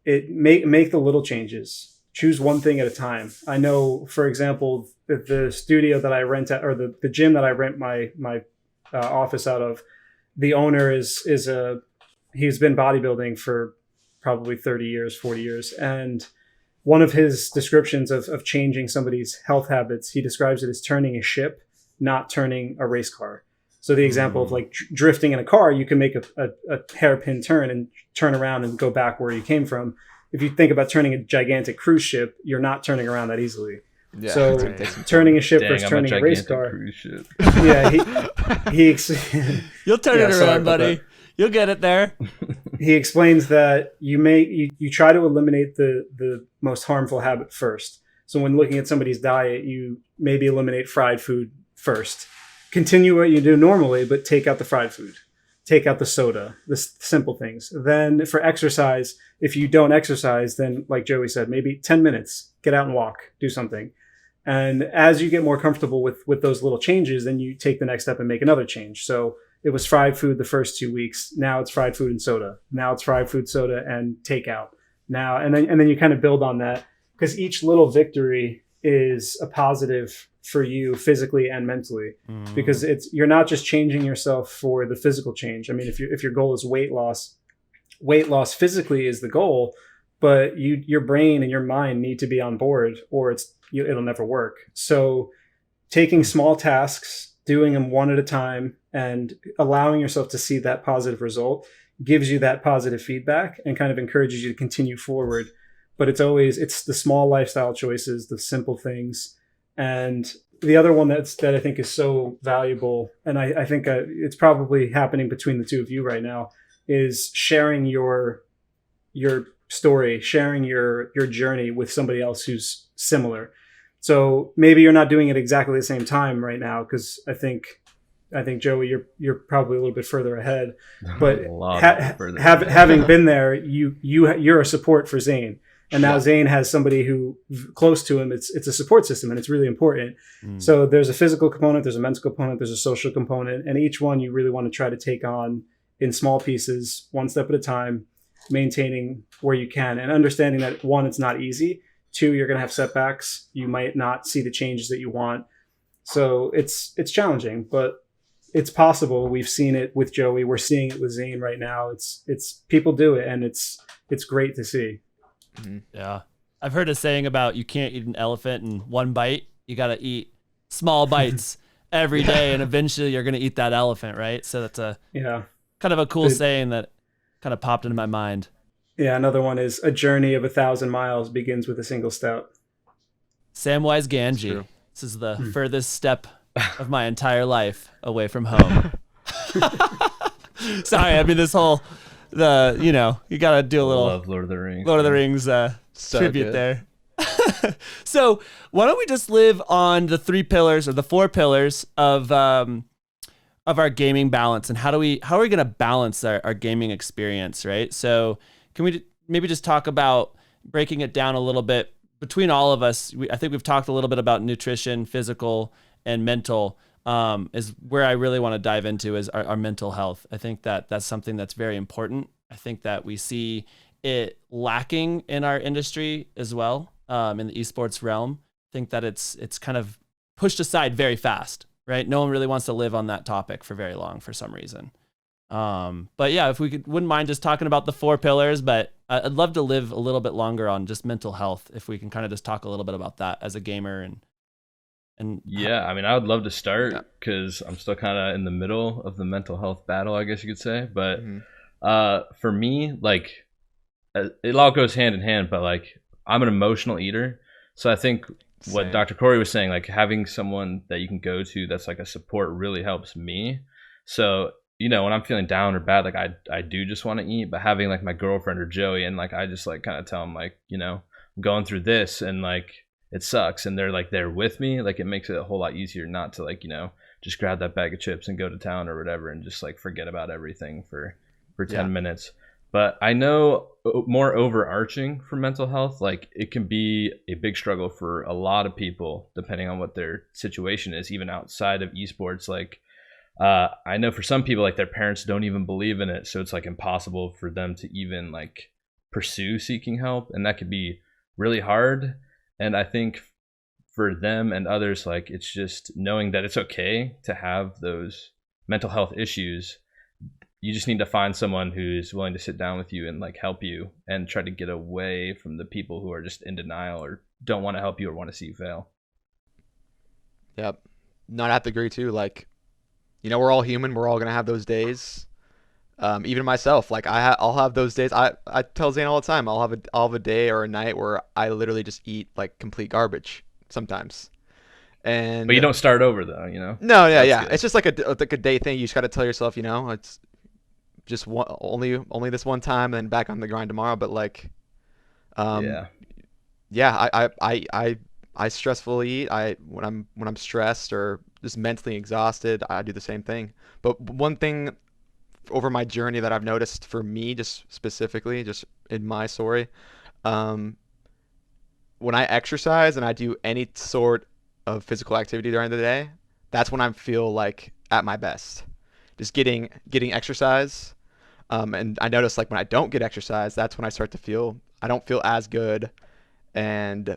make the little changes. Choose one thing at a time. I know, for example, the studio that I rent at, or the gym that I rent my office out of, the owner he's been bodybuilding for probably 30 years, 40 years. And one of his descriptions of changing somebody's health habits, he describes it as turning a ship, not turning a race car. So the example of like drifting in a car, you can make a hairpin turn and turn around and go back where you came from. If you think about turning a gigantic cruise ship, you're not turning around that easily. Yeah, so turning a ship versus turning a race car. Yeah, you'll turn it around, buddy. You'll get it there. He explains that you try to eliminate the most harmful habit first. So when looking at somebody's diet, you maybe eliminate fried food first. Continue what you do normally, but take out the fried food. Take out the soda, the simple things. Then for exercise, if you don't exercise, then like Joey said, maybe 10 minutes, get out and walk, do something. And as you get more comfortable with those little changes, then you take the next step and make another change. So it was fried food the first 2 weeks. Now it's fried food and soda. Now it's fried food, soda, and takeout. Now, and then you kind of build on that, because each little victory is a positive for you physically and mentally, because you're not just changing yourself for the physical change. I mean, if your goal is weight loss physically is the goal, but your brain and your mind need to be on board, or it'll never work. So taking small tasks, doing them one at a time, and allowing yourself to see that positive result gives you that positive feedback and kind of encourages you to continue forward. But it's the small lifestyle choices, the simple things. And the other one that I think is so valuable, and I think it's probably happening between the two of you right now, is sharing your story, sharing your journey with somebody else who's similar. So maybe you're not doing it exactly the same time right now, because I think Joey, you're probably a little bit further ahead. But having been there, you're a support for Zane. And now Zane has somebody who close to him. It's a support system, and it's really important. So there's a physical component, there's a mental component, there's a social component, and each one you really want to try to take on in small pieces, one step at a time, maintaining where you can, and understanding that, one, it's not easy. Two, you're going to have setbacks. You might not see the changes that you want. So it's challenging, but it's possible. We've seen it with Joey. We're seeing it with Zane right now. It's people do it, and it's great to see. Yeah. I've heard a saying about you can't eat an elephant in one bite. You got to eat small bites every day, and eventually you're going to eat that elephant, right? So that's kind of a cool saying that kind of popped into my mind. Yeah, another one is a journey of 1,000 miles begins with a single step. Samwise Gamgee. This is the furthest step of my entire life away from home. Sorry, I mean, this whole... you got to do a little Love Lord of the Rings tribute there. So why don't we just live on the 3 pillars or the 4 pillars of our gaming balance, and how are we going to balance our gaming experience, right? So can we maybe just talk about breaking it down a little bit between all of us? I think we've talked a little bit about nutrition, physical, and mental. Is where I really want to dive into is our mental health. I think that's something that's very important. I think that we see it lacking in our industry as well, in the esports realm. I think that it's kind of pushed aside very fast, right? No one really wants to live on that topic for very long for some reason. But yeah, if we wouldn't mind just talking about the 4 pillars, but I'd love to live a little bit longer on just mental health. If we can kind of just talk a little bit about that as a gamer and yeah, I mean, I would love to start because I'm still kind of in the middle of the mental health battle, I guess you could say. But for me, like, it all goes hand in hand. But like, I'm an emotional eater, so I think what Dr. Corey was saying, like having someone that you can go to that's like a support really helps me. So when I'm feeling down or bad, like I do just want to eat, but having like my girlfriend or Joey, and like I just like kind of tell them like, I'm going through this, and like it sucks, and they're like there with me, like it makes it a whole lot easier not to like just grab that bag of chips and go to town or whatever and just like forget about everything for 10 minutes. But I know more overarching for mental health, like it can be a big struggle for a lot of people depending on what their situation is, even outside of esports. Like I know for some people, like their parents don't even believe in it, so it's like impossible for them to even like pursue seeking help, and that could be really hard. And I think for them and others, like it's just knowing that it's okay to have those mental health issues. You just need to find someone who's willing to sit down with you and like help you and try to get away from the people who are just in denial or don't want to help you or want to see you fail. Yep. No, I have to agree too. Like, we're all human. We're all going to have those days. Even myself, like I'll have those days. I tell Zane all the time, I'll have a day or a night where I literally just eat like complete garbage sometimes. But you don't start over though, No, yeah. Good. It's just like a day thing. You just got to tell yourself, it's just only this one time, and then back on the grind tomorrow. But like, I stressfully eat. When I'm stressed or just mentally exhausted, I do the same thing. But one thing over my journey that I've noticed for me, just specifically, just in my story, when I exercise and I do any sort of physical activity during the day, that's when I feel like at my best. Just getting exercise. And I notice like when I don't get exercise, that's when I start to feel, I don't feel as good, and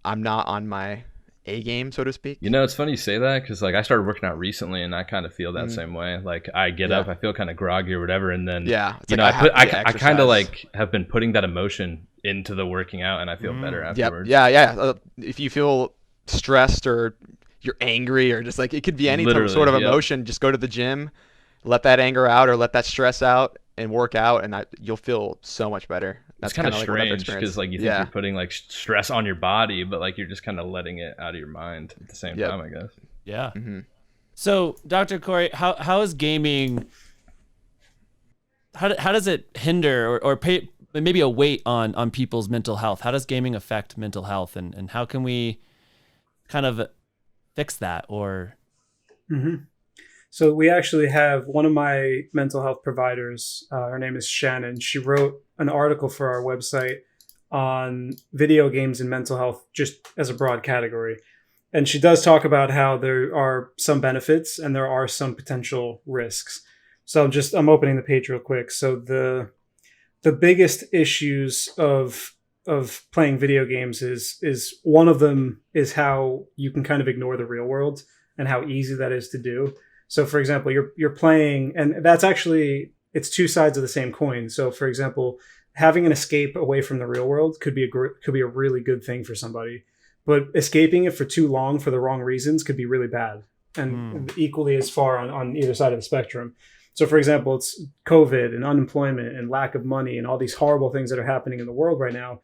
I'm not on my A game, so to speak. It's funny you say that, because like I started working out recently, and I kind of feel that same way. Like I get up, I feel kind of groggy or whatever, and then I kind of like have been putting that emotion into the working out, and I feel better afterwards. Yeah. If you feel stressed or you're angry, or just like it could be any Literally, sort of emotion. Just go to the gym, let that anger out or let that stress out and work out, and you'll feel so much better. That's kind of strange because like you think you're putting like stress on your body, but like you're just kind of letting it out of your mind at the same time, I guess. Yeah. Mm-hmm. So, Dr. Corey, how is gaming? How does it hinder or pay maybe a weight on people's mental health? How does gaming affect mental health, and how can we kind of fix that? Or So we actually have one of my mental health providers. Her name is Shannon. She wrote an article for our website on video games and mental health, just as a broad category. And she does talk about how there are some benefits and there are some potential risks. So I'm opening the page real quick. So the biggest issues of playing video games is one of them is how you can kind of ignore the real world and how easy that is to do. So for example, you're playing, and that's actually, it's two sides of the same coin. So for example, having an escape away from the real world could be a really good thing for somebody, but escaping it for too long for the wrong reasons could be really bad, and equally as far on either side of the spectrum. So for example, it's COVID and unemployment and lack of money and all these horrible things that are happening in the world right now.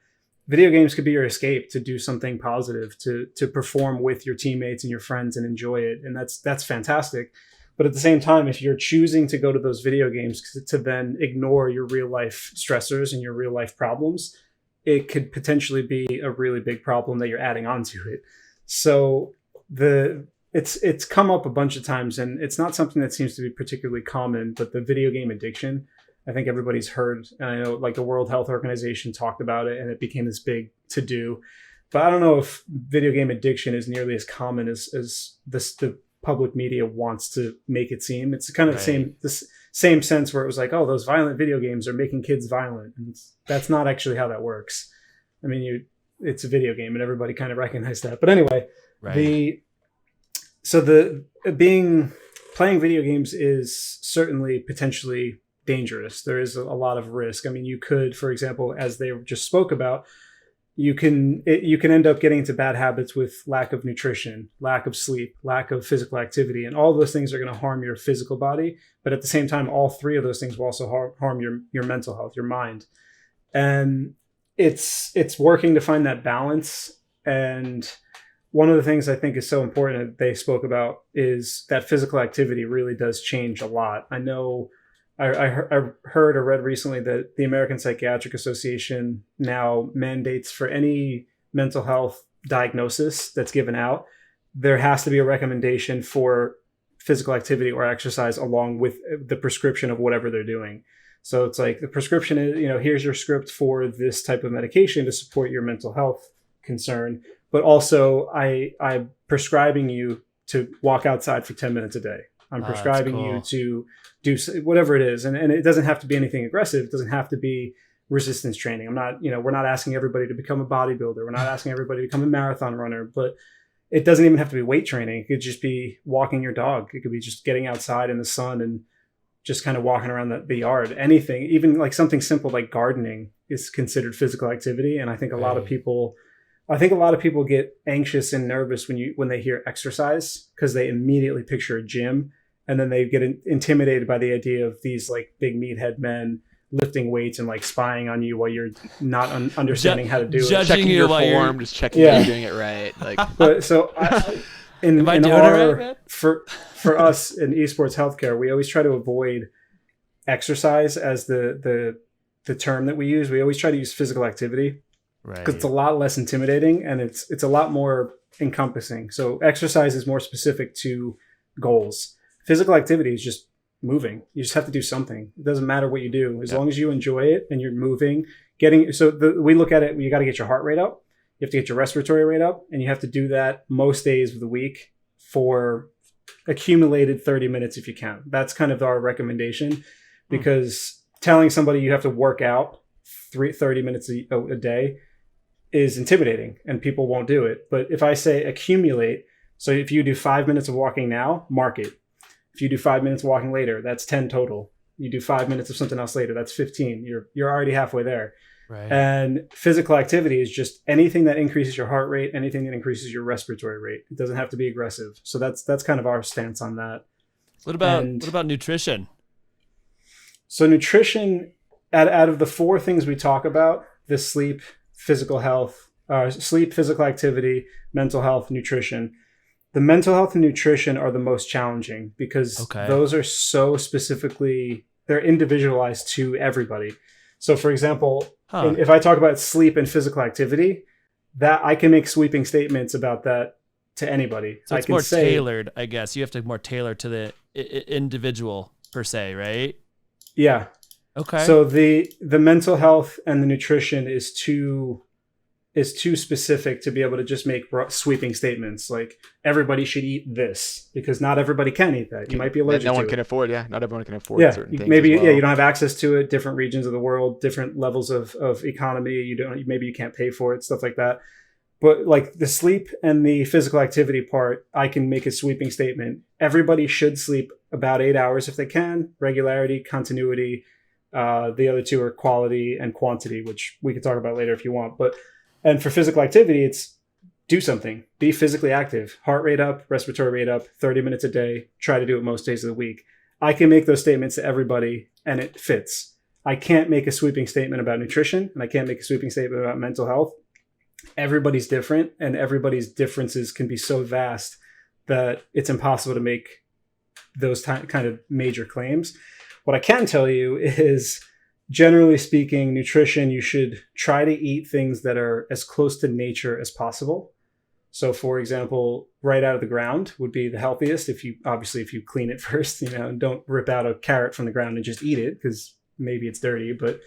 Video games could be your escape to do something positive, to perform with your teammates and your friends and enjoy it. And that's fantastic. But at the same time, if you're choosing to go to those video games to then ignore your real life stressors and your real life problems, it could potentially be a really big problem that you're adding on to it. So it's come up a bunch of times, and it's not something that seems to be particularly common, but the video game addiction, I think everybody's heard, and I know like the World Health Organization talked about it and it became this big to do. But I don't know if video game addiction is nearly as common as the public media wants to make it seem. It's kind of the same sense where it was like, oh, those violent video games are making kids violent. And that's not actually how that works. I mean, it's a video game and everybody kind of recognized that. But anyway, playing video games is certainly potentially dangerous. There is a lot of risk. I mean, you could, for example, as they just spoke about, you can end up getting into bad habits with lack of nutrition, lack of sleep, lack of physical activity, and all those things are going to harm your physical body. But at the same time, all three of those things will also harm your mental health, your mind. And it's working to find that balance. And one of the things I think is so important that they spoke about is that physical activity really does change a lot. I know I heard or read recently that the American Psychiatric Association now mandates for any mental health diagnosis that's given out, there has to be a recommendation for physical activity or exercise along with the prescription of whatever they're doing. So it's like the prescription is, here's your script for this type of medication to support your mental health concern, but also I'm prescribing you to walk outside for 10 minutes a day. I'm prescribing you to do whatever it is. And it doesn't have to be anything aggressive. It doesn't have to be resistance training. We're not asking everybody to become a bodybuilder. We're not asking everybody to become a marathon runner, but it doesn't even have to be weight training. It could just be walking your dog. It could be just getting outside in the sun and just kind of walking around the yard. Anything, even like something simple like gardening is considered physical activity. And I think a lot of people get anxious and nervous when they hear exercise because they immediately picture a gym, and then they get intimidated by the idea of these like big meathead men lifting weights and like spying on you while you're not understanding how to do it. Checking your form, just checking you're doing it right. Like, but so for us in Esports Healthcare, we always try to avoid exercise as the term that we use. We always try to use physical activity. Right. Because it's a lot less intimidating and it's a lot more encompassing. So exercise is more specific to goals. Physical activity is just moving. You just have to do something. It doesn't matter what you do. As long as you enjoy it and you're moving, we look at it, you got to get your heart rate up. You have to get your respiratory rate up, and you have to do that most days of the week for accumulated 30 minutes if you can. That's kind of our recommendation, because telling somebody you have to work out 30 minutes a day is intimidating and people won't do it. But if I say accumulate, so if you do 5 minutes of walking now, mark it. If you do 5 minutes of walking later, that's 10 total. You do 5 minutes of something else later, that's 15. You're already halfway there. Right. And physical activity is just anything that increases your heart rate, anything that increases your respiratory rate. It doesn't have to be aggressive. So that's kind of our stance on that. What about nutrition? So nutrition, out of the 4 things we talk about, the sleep, physical health, sleep, physical activity, mental health, nutrition. The mental health and nutrition are the most challenging because those are so specifically, they're individualized to everybody. So for example, if I talk about sleep and physical activity, that I can make sweeping statements about that to anybody. So it's more tailored, I guess. You have to more tailor to the individual per se, right? Yeah. Okay. So the mental health and the nutrition is too specific to be able to just make sweeping statements like everybody should eat this, because not everybody can eat that. You might be allergic to it. No one can afford, not everyone can afford certain things. Maybe as well. you don't have access to it, different regions of the world, different levels of economy, maybe you can't pay for it, stuff like that. But like the sleep and the physical activity part, I can make a sweeping statement. Everybody should sleep about 8 hours if they can, regularity, continuity. The other 2 are quality and quantity, which we could talk about later if you want. And for physical activity, it's do something. Be physically active. Heart rate up, respiratory rate up, 30 minutes a day. Try to do it most days of the week. I can make those statements to everybody, and it fits. I can't make a sweeping statement about nutrition, and I can't make a sweeping statement about mental health. Everybody's different, and everybody's differences can be so vast that it's impossible to make those kind of major claims. What I can tell you is, generally speaking, nutrition, you should try to eat things that are as close to nature as possible. So for example, right out of the ground would be the healthiest. If you clean it first, and don't rip out a carrot from the ground and just eat it, because maybe it's dirty, but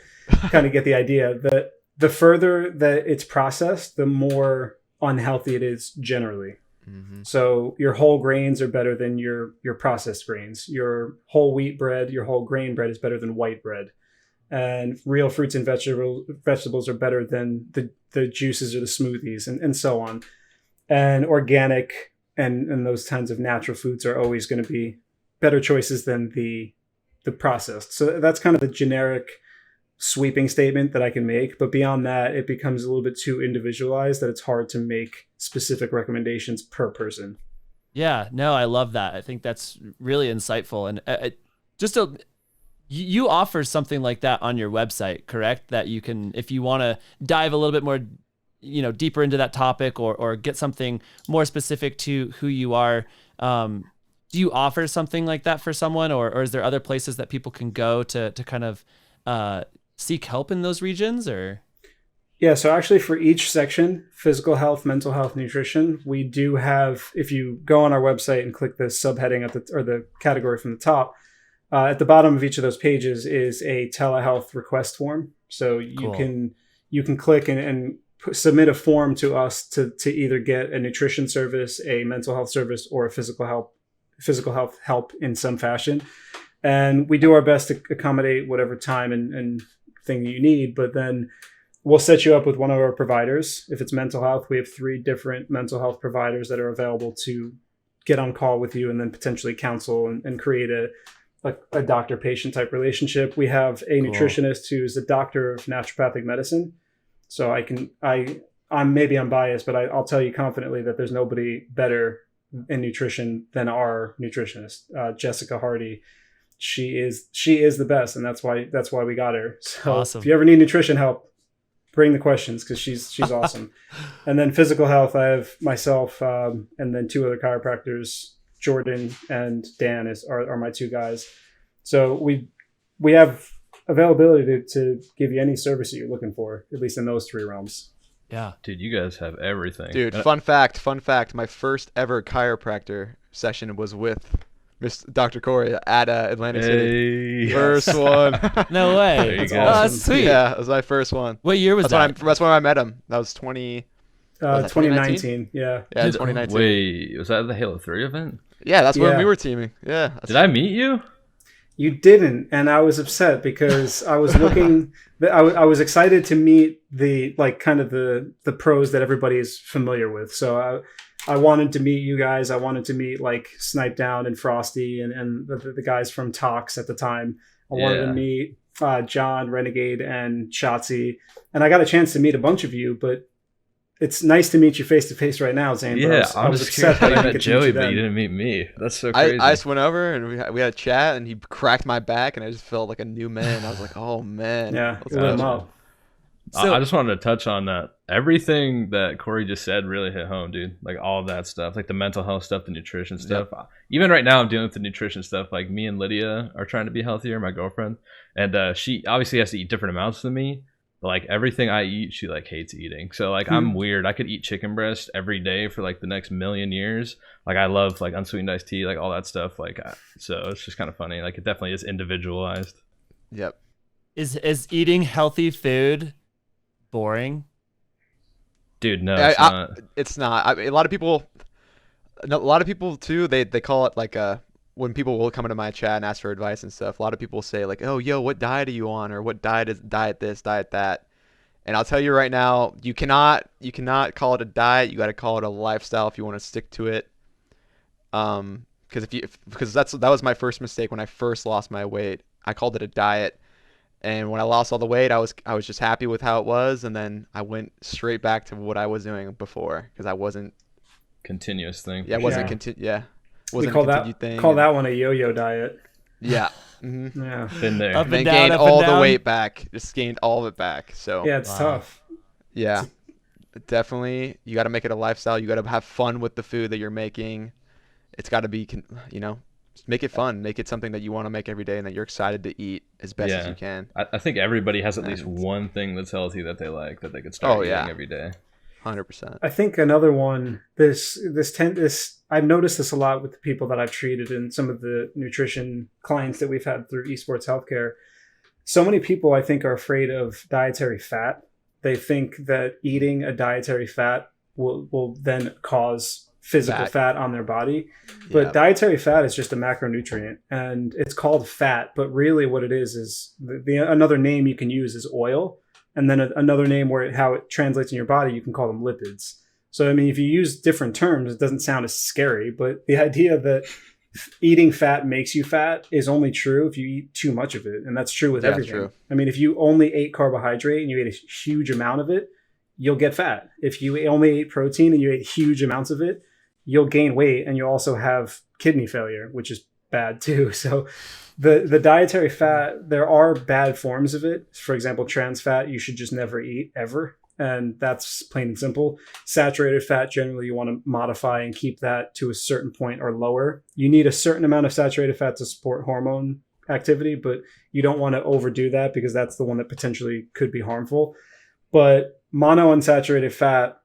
kind of get the idea that the further that it's processed, the more unhealthy it is generally. Mm-hmm. So your whole grains are better than your processed grains. Your whole wheat bread, your whole grain bread is better than white bread. And real fruits and vegetables are better than the juices or the smoothies and so on. And organic and those kinds of natural foods are always going to be better choices than the processed. So that's kind of the generic sweeping statement that I can make. But beyond that, it becomes a little bit too individualized that it's hard to make specific recommendations per person. Yeah, no, I love that. I think that's really insightful. And you offer something like that on your website, correct? That you can, if you want to dive a little bit more, deeper into that topic or get something more specific to who you are. Do you offer something like that for someone, or is there other places that people can go to kind of seek help in those regions? Or yeah, so actually for each section, physical health, mental health, nutrition, we do have, if you go on our website and click the subheading or the category from the top, at the bottom of each of those pages is a telehealth request form. So you can click and submit a form to us to either get a nutrition service, a mental health service, or a physical health help in some fashion. And we do our best to accommodate whatever time and thing you need, but then we'll set you up with one of our providers. If it's mental health, we have 3 different mental health providers that are available to get on call with you and then potentially counsel and create a doctor-patient type relationship. We have a nutritionist who's a doctor of naturopathic medicine. So I'm biased, but I'll tell you confidently that there's nobody better in nutrition than our nutritionist, Jessica Hardy. She is the best, and that's why we got her. So awesome. If you ever need nutrition help, bring the questions, because she's awesome. And then physical health, I have myself and then 2 other chiropractors, Jordan and Dan are my 2 guys. So we have availability to give you any service that you're looking for, at least in those 3 realms. Yeah, dude, you guys have everything. Dude, fun fact. My first ever chiropractor session was with Mr. Dr. Corey at Atlantic City. First one. No way. That's awesome. Oh, that's sweet. Yeah, it was my first one. What year was that? That's when I met him. That was 2019. Yeah. Yeah, 2019. Wait, was that the Halo 3 event? Yeah, that's when we were teaming. Yeah. Did I meet you? You didn't, and I was upset because I was looking. I was excited to meet the pros that everybody is familiar with. So I wanted to meet you guys. I wanted to meet Snipe Down and Frosty and the guys from Tox at the time. I wanted to meet John, Renegade, and Shotzi. And I got a chance to meet a bunch of you, but it's nice to meet you face to face right now, Zane. Yeah, I was just curious how you met Joey, but you didn't meet me. That's so crazy. I just went over and we had a chat, and he cracked my back, and I just felt like a new man. I was like, oh man. Yeah, lit him up. So, I just wanted to touch on that. Everything that Corey just said really hit home, dude. Like all of that stuff, like the mental health stuff, the nutrition stuff. Yep. Even right now, I'm dealing with the nutrition stuff. Like me and Lydia are trying to be healthier, my girlfriend, and she obviously has to eat different amounts than me. But like everything I eat, she like hates eating. So like I'm weird. I could eat chicken breast every day for like the next million years. Like I love like unsweetened iced tea, like all that stuff. Like so it's just kind of funny. Like it definitely is individualized. Yep. Is eating healthy food boring? Dude, no, it's not. It's not. I mean, a lot of people too. They call it like when people will come into my chat and ask for advice and stuff, a lot of people say like, oh, yo, what diet are you on? Or what diet is diet this, diet that? And I'll tell you right now, you cannot call it a diet. You got to call it a lifestyle if you want to stick to it. Because that was my first mistake when I first lost my weight. I called it a diet. And when I lost all the weight, I was just happy with how it was. And then I went straight back to what I was doing before because I wasn't continuous thing. Yeah, it wasn't yeah. We call that one a yo-yo diet. Yeah. Mm-hmm. Yeah. Been there. Up and then down, gained up and all down. the weight back. Just gained all of it back. So yeah, it's tough. Yeah. Definitely. You got to make it a lifestyle. You got to have fun with the food that you're making. It's got to be, make it fun. Make it something that you want to make every day and that you're excited to eat as best as you can. I think everybody has at least one thing that's healthy that they like that they could start eating every day. 100%. I think another one. I've noticed this a lot with the people that I've treated and some of the nutrition clients that we've had through Esports Healthcare. So many people, I think, are afraid of dietary fat. They think that eating a dietary fat will then cause physical fat on their body. But dietary fat is just a macronutrient, and it's called fat. But really what it is another name you can use is oil. And then another name how it translates in your body, you can call them lipids. So, I mean, if you use different terms, it doesn't sound as scary. But the idea that eating fat makes you fat is only true if you eat too much of it. And that's true with everything. True. I mean, if you only ate carbohydrate and you ate a huge amount of it, you'll get fat. If you only ate protein and you ate huge amounts of it, you'll gain weight and you'll also have kidney failure, which is bad too. So the dietary fat, there are bad forms of it. For example, trans fat, you should just never eat ever. And that's plain and simple. Saturated fat, generally you want to modify and keep that to a certain point or lower. You need a certain amount of saturated fat to support hormone activity, but you don't want to overdo that because that's the one that potentially could be harmful. But monounsaturated fat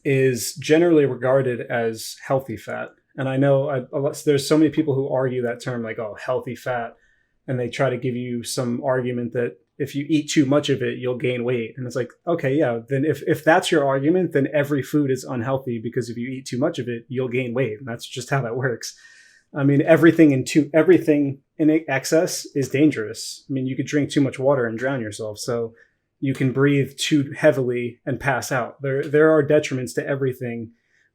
is generally regarded as healthy fat. And I know there's so many people who argue that term like, oh, healthy fat. And they try to give you some argument that if you eat too much of it, you'll gain weight. And it's like, okay, yeah, then if that's your argument, then every food is unhealthy because if you eat too much of it, you'll gain weight. And that's just how that works. I mean, everything in excess is dangerous. I mean, you could drink too much water and drown yourself. So you can breathe too heavily and pass out. There are detriments to everything,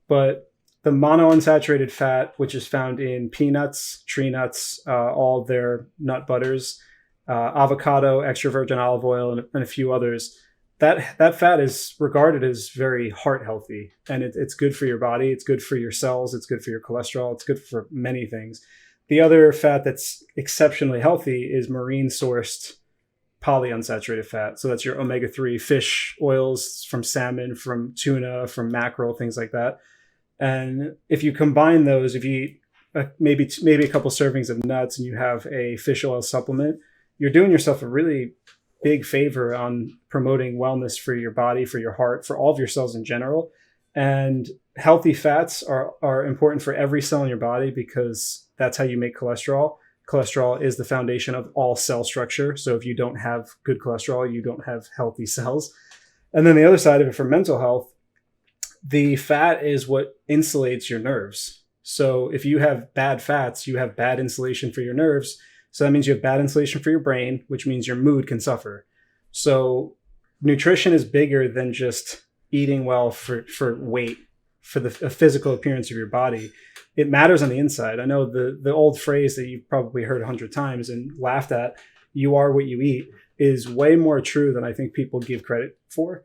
but the monounsaturated fat, which is found in peanuts, tree nuts, all of their nut butters, avocado, extra virgin olive oil, and a few others, that fat is regarded as very heart healthy, and it's good for your body. It's good for your cells. It's good for your cholesterol. It's good for many things. The other fat that's exceptionally healthy is marine sourced polyunsaturated fat. So that's your omega-3 fish oils from salmon, from tuna, from mackerel, things like that. And if you combine those, if you eat maybe a couple servings of nuts and you have a fish oil supplement, you're doing yourself a really big favor on promoting wellness for your body, for your heart, for all of your cells in general. And healthy fats are important for every cell in your body because that's how you make cholesterol. Cholesterol is the foundation of all cell structure. So if you don't have good cholesterol, you don't have healthy cells. And then the other side of it for mental health, the fat is what insulates your nerves. So if you have bad fats, you have bad insulation for your nerves. So that means you have bad insulation for your brain, which means your mood can suffer. So nutrition is bigger than just eating well for weight, for the physical appearance of your body. It matters on the inside. I know the old phrase that you've probably heard 100 times and laughed at you are what you eat is way more true than I think people give credit for.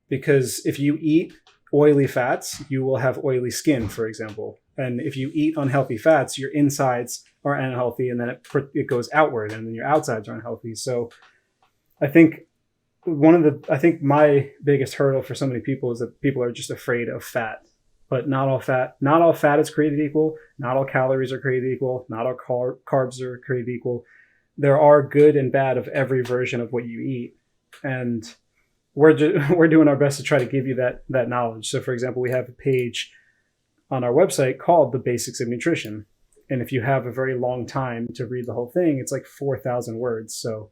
Because if you eat oily fats, you will have oily skin, for example. And if you eat unhealthy fats, your insides are unhealthy, and then it goes outward, and then your outsides are unhealthy. So I think my biggest hurdle for so many people is that people are just afraid of fat. But not all fat is created equal. Not all calories are created equal. Not all carbs are created equal. There are good and bad of every version of what you eat, and we're doing our best to try to give you that knowledge. So, for example, we have a page on our website called The Basics of Nutrition, and if you have a very long time to read the whole thing, it's like 4,000 words. So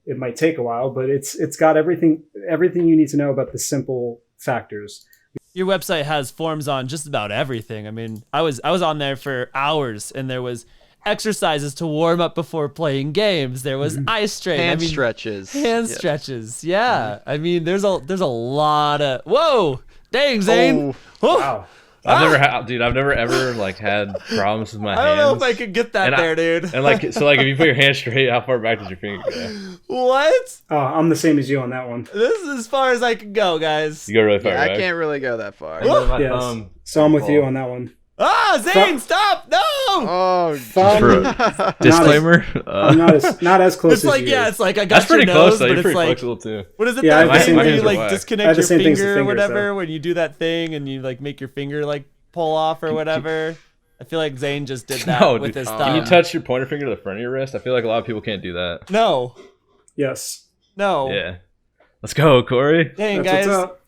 it might take a while, but it's got everything you need to know about the simple factors. Your website has forms on just about everything. I mean, I was on there for hours, and there was exercises to warm up before playing games. There was ice training, hand stretches. Yeah, I mean, there's a lot of whoa, dang Zane. Oh, wow. I've never ever like had problems with my hands. I don't know if I could get that dude. And like, so like if you put your hand straight, how far back does your finger go? What? Oh, I'm the same as you on that one. This is as far as I can go, guys. You go really far back. I can't really go that far. Yes. So I'm with you on that one. Ah, Zane, stop! No! Oh, disclaimer. I'm not as close. It's like as you. it's like I got That's pretty your close nose, though. but You're it's pretty like flexible too. what is it? Yeah, that thing where you hands are like wide. I disconnect have the your same things finger with or fingers, whatever though. when you do that thing and you like make your finger like pull off or whatever. I feel like Zane just did that with his thumb. Can you touch your pointer finger to the front of your wrist? I feel like a lot of people can't do that. No. Yes. No. Yeah. Let's go, Corey. Dang, That's guys. what's up.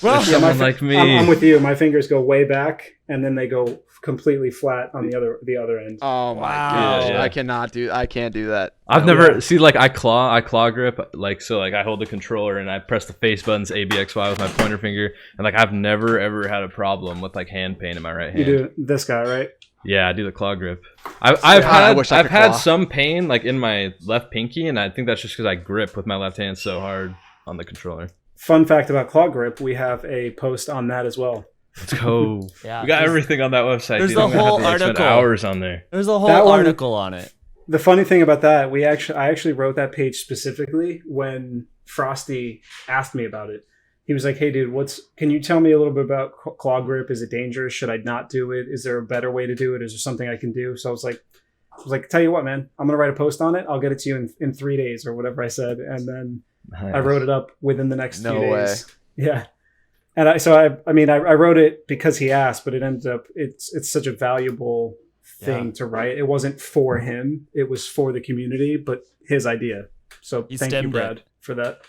Well, Someone like me. I'm with you. My fingers go way back, and then they go completely flat on the other end. Oh my Wow. gosh, Yeah. I can't do that. I've never see like I claw grip like so like I hold the controller and I press the face buttons A B X Y with my pointer finger and like I've never ever had a problem with like hand pain in my right hand. You do this guy, right? Yeah, I do the claw grip. I've wish I could had claw. some pain like in my left pinky, and I think that's just because I grip with my left hand so hard on the controller. Fun fact about claw grip: we have a post on that as well. Let's go. Yeah, We got everything on that website. there's dude. a I'm gonna have whole to, like, spend article. hours on there. There's a whole That one- article on it. The funny thing about that, I actually wrote that page specifically when Frosty asked me about it. He was like, "Hey, dude, can you tell me a little bit about claw grip? Is it dangerous? Should I not do it? Is there a better way to do it? Is there something I can do?" So I was like, "Tell you what, man, I'm gonna write a post on it. I'll get it to you in 3 days or whatever I said." And then I wrote it up within the next few days. Yeah. And I wrote it because he asked, but it ended up it's such a valuable thing to write. It wasn't for him; it was for the community, but his idea. So thank you, Brad, for that.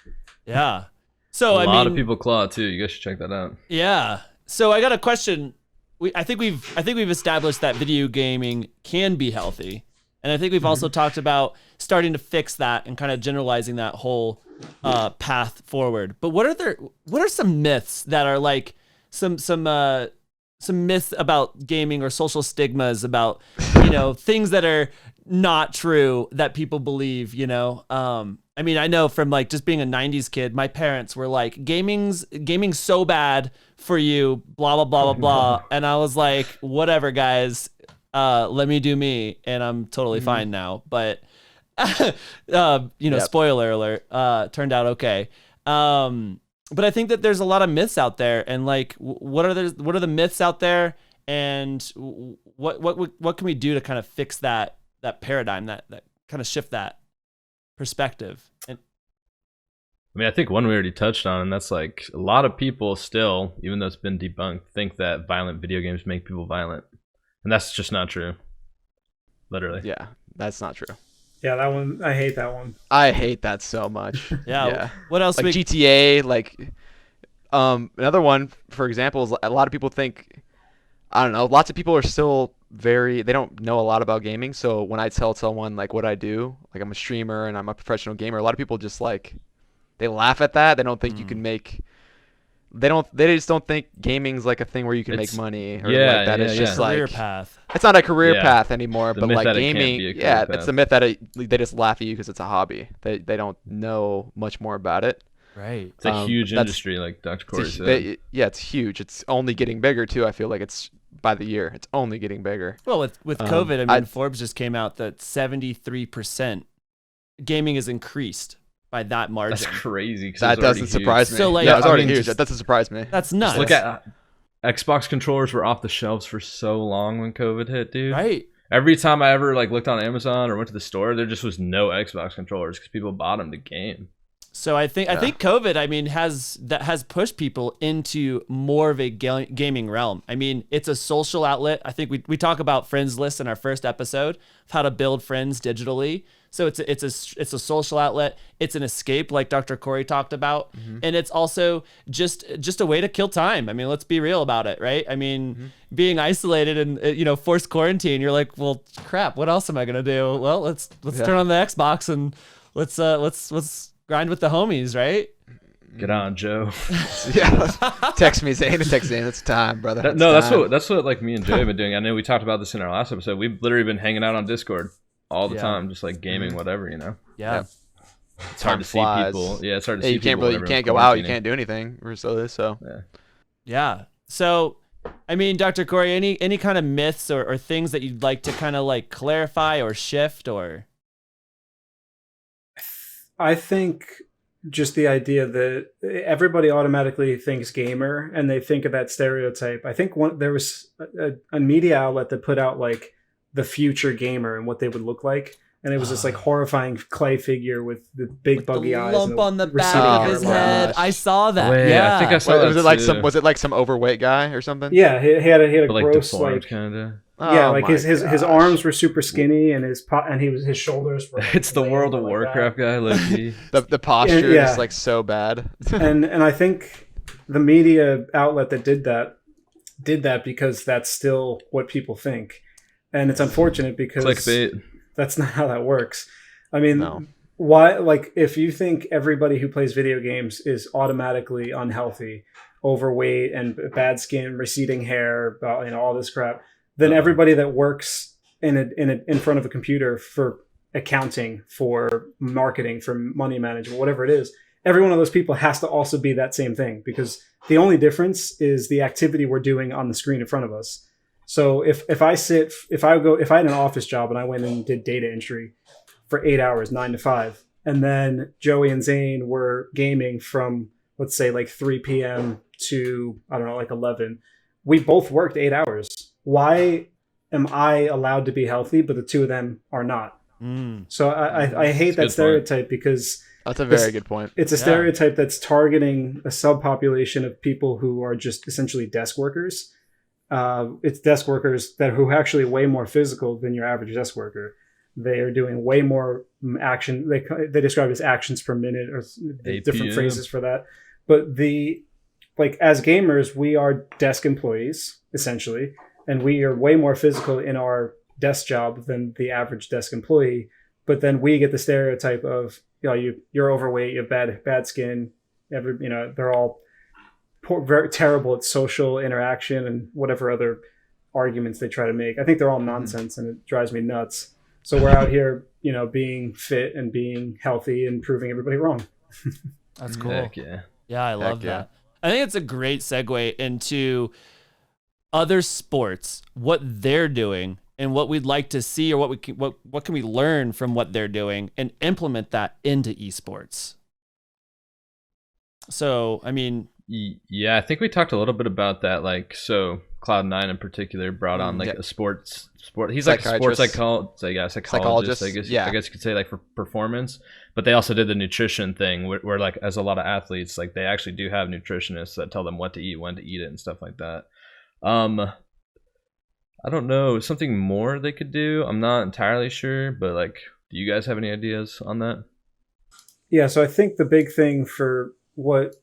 Yeah. So a lot of people claw too. You guys should check that out. Yeah. So I got a question. I think we've established that video gaming can be healthy, and I think we've also talked about starting to fix that and kind of generalizing that whole path forward. But what are some myths that are like some myths about gaming or social stigmas about things that are not true that people believe? I mean, I know from like just being a 90s kid, my parents were like, gaming's so bad for you, blah, blah, blah, blah, blah. And I was like, whatever, guys, let me do me. And I'm totally fine now. But, spoiler alert, turned out okay. But I think that there's a lot of myths out there. And like, what are the myths out there? And what can we do to kind of fix that paradigm, that kind of shift that perspective? And I mean, I think one we already touched on, and that's like a lot of people still, even though it's been debunked, think that violent video games make people violent, and that's just not true. Literally. Yeah, that's not true. Yeah, that one. I hate that one. I hate that so much. yeah. What else? Like GTA, like another one, for example, is a lot of people think, I don't know, lots of people are still they don't know a lot about gaming. So when I tell someone like what I do, like I'm a streamer and I'm a professional gamer, a lot of people just like, they laugh at that. They don't think you can they just don't think gaming's like a thing where you can make money or like that. It's just like career path. It's not a career path anymore, The but myth like that it can't gaming, be a career yeah, path. it's the myth that they just laugh at you because it's a hobby. They don't know much more about it. Right. It's a huge industry, like Dr. Corey said. Yeah, it's huge. It's only getting bigger too. I feel like it's by the year, it's only getting bigger. Well, with COVID, I mean, Forbes just came out that 73% gaming is increased by that margin. That's crazy. That doesn't surprise me. So, like, yeah, it was already huge. That doesn't surprise me. That's nuts. Look at Xbox controllers were off the shelves for so long when COVID hit, dude. Right. Every time I ever like looked on Amazon or went to the store, there just was no Xbox controllers because people bought them to game. So I think COVID, I mean, has pushed people into more of a gaming realm. I mean, it's a social outlet. I think we talk about friends lists in our first episode of how to build friends digitally. So it's a social outlet. It's an escape, like Dr. Corey talked about, and it's also just a way to kill time. I mean, let's be real about it, right? I mean, being isolated and forced quarantine, you're like, well, crap. What else am I gonna do? Well, let's turn on the Xbox and let's grind with the homies, right? Get on, Joe. Yeah, text me, Zane. Text Zane. It's time, brother. That's what like me and Joe have been doing. I know we talked about this in our last episode. We've literally been hanging out on Discord all the time, just like gaming, whatever, Yeah. It's hard to see people. Yeah, it's hard to see people. You can't go out. You can't do anything. So. Yeah. So, I mean, Dr. Corey, any kind of myths or things that you'd like to kind of like clarify or shift or? I think just the idea that everybody automatically thinks gamer and they think of that stereotype. I think there was a media outlet that put out like the future gamer and what they would look like. And it was this like horrifying clay figure with the big buggy the eyes. Lump on the back of his head. I saw that. Wait, yeah. I think I saw that. Was it like some overweight guy or something? Yeah, he had a but, gross like kind of. Yeah, like his arms were super skinny and his shoulders were. It's the World of Warcraft guy, low-key. the posture is like so bad. and I think the media outlet that did that because that's still what people think, and it's unfortunate because clickbait. That's not how that works. I mean, why? Like, if you think everybody who plays video games is automatically unhealthy, overweight, and bad skin, receding hair, all this crap. Then everybody that works in front of a computer for accounting, for marketing, for money management, whatever it is, every one of those people has to also be that same thing, because the only difference is the activity we're doing on the screen in front of us. So if I had an office job and I went and did data entry for 8 hours, 9 to 5, and then Joey and Zane were gaming from, let's say, like 3 p.m. to, I don't know, like 11, we both worked 8 hours. Why am I allowed to be healthy, but the two of them are not? So I hate that stereotype because that's a very good point. It's a stereotype that's targeting a subpopulation of people who are just essentially desk workers. It's desk workers who are actually way more physical than your average desk worker. They are doing way more action. They describe it as actions per minute or different phrases for that. But as gamers, we are desk employees essentially. And we are way more physical in our desk job than the average desk employee. But then we get the stereotype of, you're overweight, you have bad skin. They're all very terrible at social interaction and whatever other arguments they try to make. I think they're all nonsense, and it drives me nuts. So we're out here, being fit and being healthy and proving everybody wrong. That's cool. Heck yeah. Yeah, I love that. I think it's a great segue into other sports, what they're doing, and what we'd like to see, or what can we learn from what they're doing and implement that into esports. So, I mean, yeah, I think we talked a little bit about that. Like, so Cloud9 in particular brought on like a sport. He's like a sports psychologist. I guess you could say, like, for performance. But they also did the nutrition thing where like, as a lot of athletes, like, they actually do have nutritionists that tell them what to eat, when to eat it, and stuff like that. I don't know, something more they could do. I'm not entirely sure, but like, do you guys have any ideas on that? Yeah, so I think the big thing for what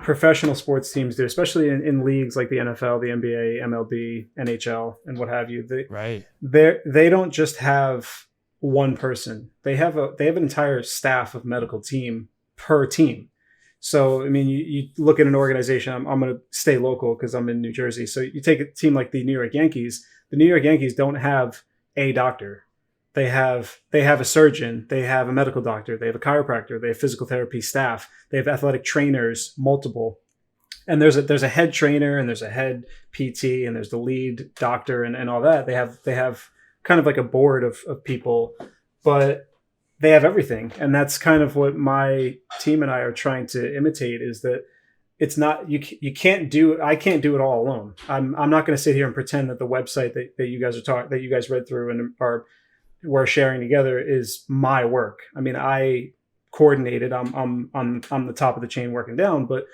professional sports teams do, especially in leagues like the NFL, the NBA, MLB, NHL, and what have you, they don't just have one person. They have an entire staff of medical team per team. So, I mean, you look at an organization, I'm going to stay local because I'm in New Jersey. So you take a team like the New York Yankees. The New York Yankees don't have a doctor. They have a surgeon. They have a medical doctor. They have a chiropractor. They have physical therapy staff. They have athletic trainers, multiple. And there's a head trainer, and there's a head PT, and there's the lead doctor, and all that. They have kind of like a board of people. But they have everything. And that's kind of what my team and I are trying to imitate, is that it's not, you can't do, I can't do it all alone. I'm not going to sit here and pretend that the website that you guys that you guys read through and we're sharing together is my work. I mean, I coordinated, I'm the top of the chain working down, but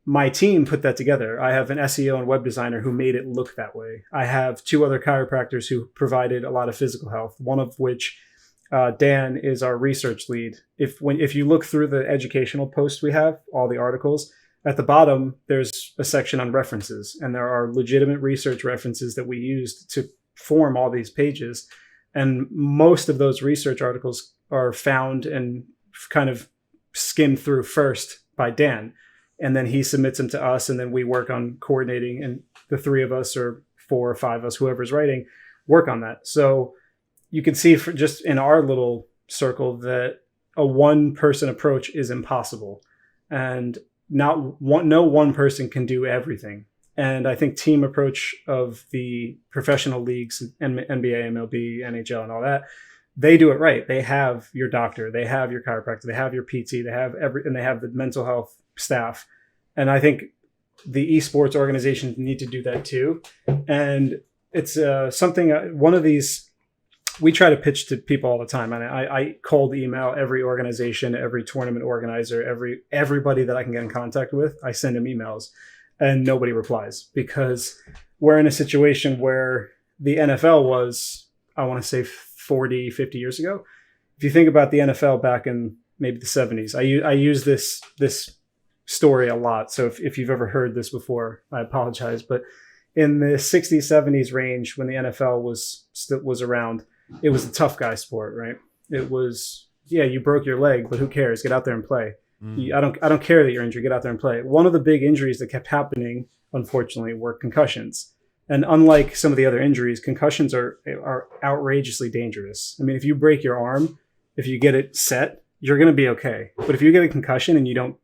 my team put that together. I have an SEO and web designer who made it look that way. I have 2 other chiropractors who provided a lot of physical health, one of which Dan is our research lead. If you look through the educational posts we have, all the articles, at the bottom, there's a section on references, and there are legitimate research references that we used to form all these pages. And most of those research articles are found and kind of skimmed through first by Dan. And then he submits them to us, and then we work on coordinating, and the 3 of us or 4 or 5 of us, whoever's writing, work on that. So you can see for just in our little circle that a one-person approach is impossible. And no one person can do everything. And I think team approach of the professional leagues, NBA, MLB, NHL, and all that, they do it right. They have your doctor, they have your chiropractor, they have your PT, they have and they have the mental health staff. And I think the esports organizations need to do that too. And it's something, one of these, we try to pitch to people all the time. And I cold email every organization, every tournament organizer, everybody that I can get in contact with. I send them emails and nobody replies, because we're in a situation where the NFL was, I want to say 40, 50 years ago. If you think about the NFL back in maybe the 70s, I use this story a lot. So if you've ever heard this before, I apologize. But in the 60s, 70s range, when the NFL was around, it was a tough guy sport, right? It was, yeah, you broke your leg, but who cares? Get out there and play. I don't care that you're injured. Get out there and play. One of the big injuries that kept happening, unfortunately, were concussions. And unlike some of the other injuries, concussions are outrageously dangerous. I mean, if you break your arm, if you get it set, you're going to be okay. But if you get a concussion and you don't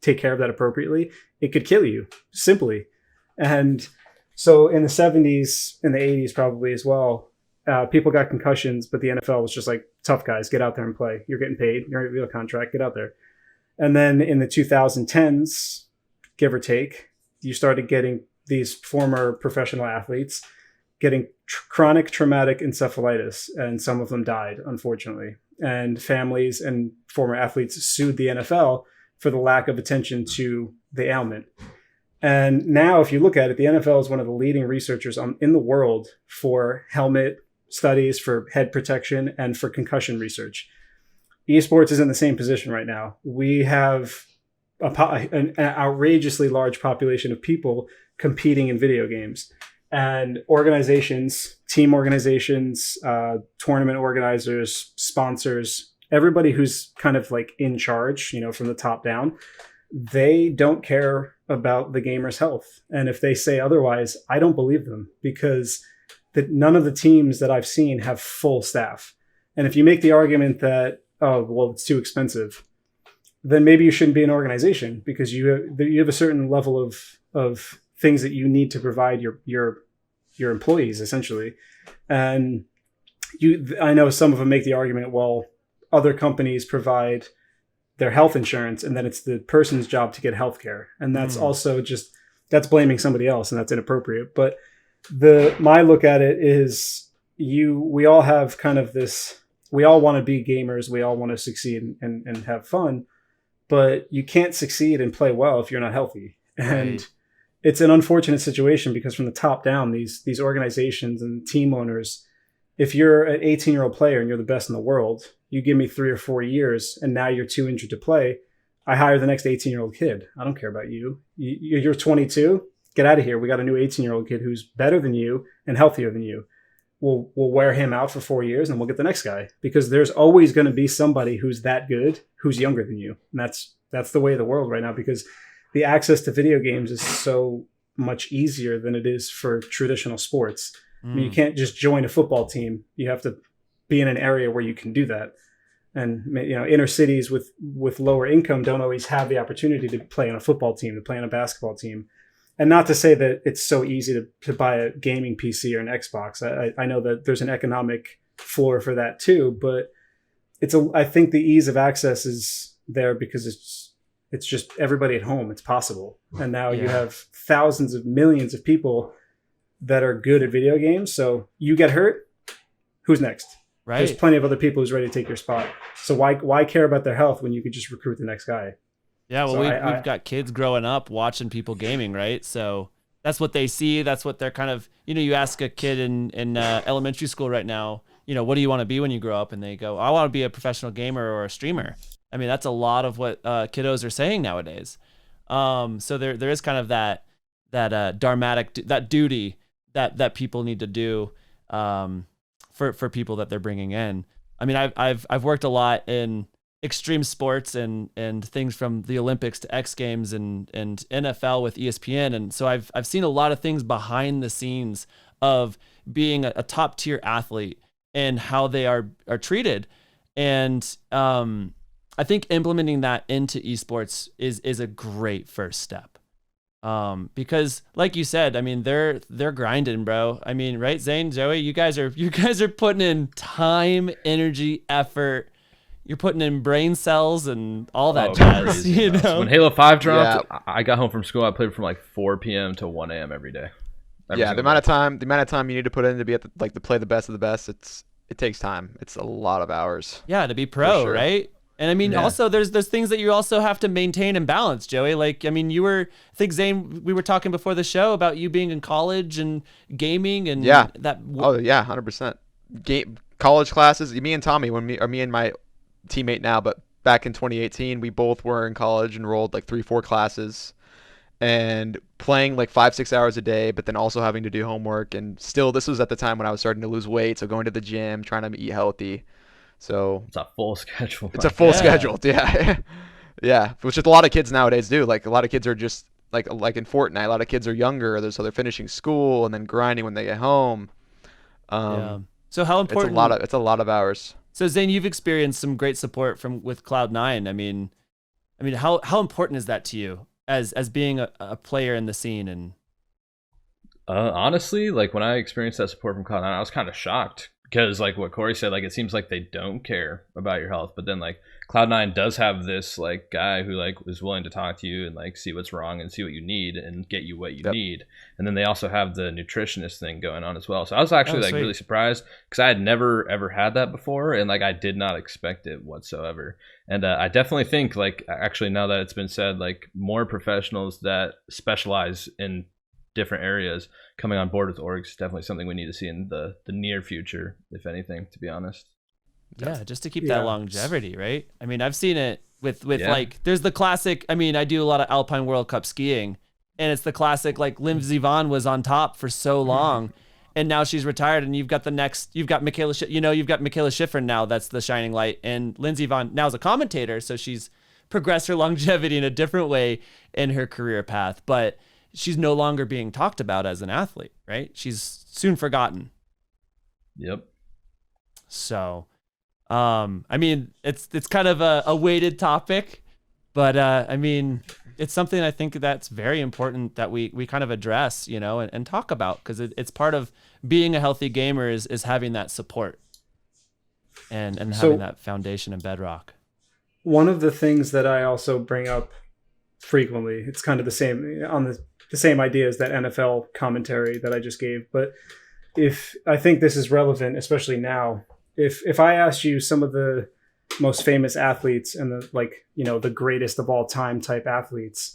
take care of that appropriately, it could kill you, simply. And so in the 70s, in the 80s probably as well, people got concussions, but the NFL was just like, tough guys, get out there and play. You're getting paid. You're in a real contract. Get out there. And then in the 2010s, give or take, you started getting these former professional athletes getting chronic traumatic encephalitis, and some of them died, unfortunately. And families and former athletes sued the NFL for the lack of attention to the ailment. And now, if you look at it, the NFL is one of the leading researchers in the world for helmet studies, for head protection, and for concussion research. Esports is in the same position right now. We have an outrageously large population of people competing in video games, and organizations, team organizations, tournament organizers, sponsors, everybody who's kind of like in charge, from the top down, they don't care about the gamer's health. And if they say otherwise, I don't believe them, because none of the teams that I've seen have full staff. And if you make the argument that, oh, well, it's too expensive, then maybe you shouldn't be an organization, because you have a certain level of things that you need to provide your employees, essentially. And I know some of them make the argument, well, other companies provide their health insurance, and then it's the person's job to get healthcare. And that's also that's blaming somebody else, and that's inappropriate. But my look at it is we all have kind of this, we all want to be gamers. We all want to succeed and have fun, but you can't succeed and play well if you're not healthy. And it's an unfortunate situation, because from the top down, these organizations and team owners, if you're an 18-year-old player and you're the best in the world, you give me 3 or 4 years and now you're too injured to play, I hire the next 18-year-old kid. I don't care about you. You're 22. Get out of here. We got a new 18-year-old kid who's better than you and healthier than you. We'll wear him out for 4 years and we'll get the next guy, because there's always going to be somebody who's that good, who's younger than you. And that's the way of the world right now, because the access to video games is so much easier than it is for traditional sports. I mean, you can't just join a football team. You have to be in an area where you can do that. And inner cities with lower income don't always have the opportunity to play on a football team, to play on a basketball team. And not to say that it's so easy to buy a gaming PC or an Xbox. I know that there's an economic floor for that too, but I think the ease of access is there because it's just everybody at home. It's possible. And now you have thousands of millions of people that are good at video games. So you get hurt, who's next? Right. There's plenty of other people who's ready to take your spot. So why care about their health when you could just recruit the next guy? Yeah, well, so we've got kids growing up watching people gaming, right? So that's what they see. That's what they're kind of, you ask a kid in elementary school right now, what do you want to be when you grow up? And they go, I want to be a professional gamer or a streamer. I mean, that's a lot of what kiddos are saying nowadays. So there is kind of that dharmatic, that duty that people need to do for people that they're bringing in. I mean, I've worked a lot in extreme sports and things from the Olympics to X Games and NFL with ESPN, and so I've seen a lot of things behind the scenes of being a top tier athlete and how they are treated, and I think implementing that into esports is a great first step. Because like you said, I mean, they're grinding, bro. I mean, right, Zane, Joey, you guys are putting in time, energy, effort. You're putting in brain cells and all that jazz. Crazy, When Halo 5 dropped, I got home from school. I played from like 4 p.m. to 1 a.m. every day. The amount of time you need to put in to be at to play the best of the best, it takes time. It's a lot of hours. Yeah, to be pro, right? And I mean, also there's things that you also have to maintain and balance, Joey. Like, I mean, I think Zane, we were talking before the show about you being in college and gaming and that. Oh yeah, 100%. College classes. Me and Tommy, me and my teammate now, but back in 2018, we both were in college, enrolled like 3-4 classes, and playing like 5-6 hours a day, but then also having to do homework. And still, this was at the time when I was starting to lose weight, so going to the gym, trying to eat healthy. So it's a full schedule. It's a full schedule, yeah. Which a lot of kids nowadays do. Like a lot of kids are just like in Fortnite. A lot of kids are younger, so they're finishing school and then grinding when they get home. So how important? It's a lot of hours. So Zane, you've experienced some great support with Cloud9. I mean, how important is that to you as being a player in the scene? And honestly, like when I experienced that support from Cloud9, I was kind of shocked. Because like what Corey said, like it seems like they don't care about your health, but then like Cloud9 does have this like guy who like is willing to talk to you and like see what's wrong and see what you need and get you what you need. And then they also have the nutritionist thing going on as well. So I was actually really surprised because I had never ever had that before, and like I did not expect it whatsoever. And I definitely think like actually now that it's been said, like more professionals that specialize in different areas coming on board with orgs is definitely something we need to see in the near future, if anything, to be honest. Yeah, just to keep that longevity, right? I mean, I've seen it with like, there's the classic, I mean, I do a lot of Alpine World Cup skiing, and it's the classic, like Lindsey Vonn was on top for so long, and now she's retired, and you've got Michaela, you've got Michaela Schifrin now, that's the shining light, and Lindsey Vonn now is a commentator, so she's progressed her longevity in a different way in her career path, but she's no longer being talked about as an athlete, right? She's soon forgotten. Yep. So, I mean, it's kind of a weighted topic, but I mean, it's something I think that's very important that we kind of address, and talk about, because it's part of being a healthy gamer is having that support and having that foundation and bedrock. One of the things that I also bring up frequently, it's kind of the same on the same idea as that NFL commentary that I just gave. But if I think this is relevant, especially now, if I asked you some of the most famous athletes and the greatest of all time type athletes,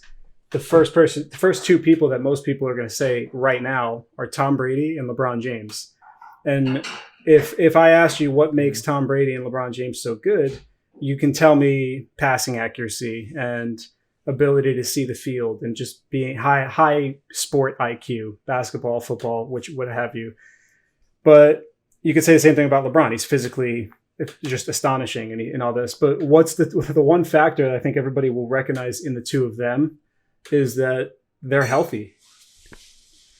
the first two people that most people are going to say right now are Tom Brady and LeBron James. And if I asked you what makes Tom Brady and LeBron James so good, you can tell me passing accuracy and ability to see the field and just being high sport IQ, basketball, football, what have you. But you could say the same thing about LeBron. He's physically just astonishing and all this. But what's the one factor that I think everybody will recognize in the two of them is that they're healthy.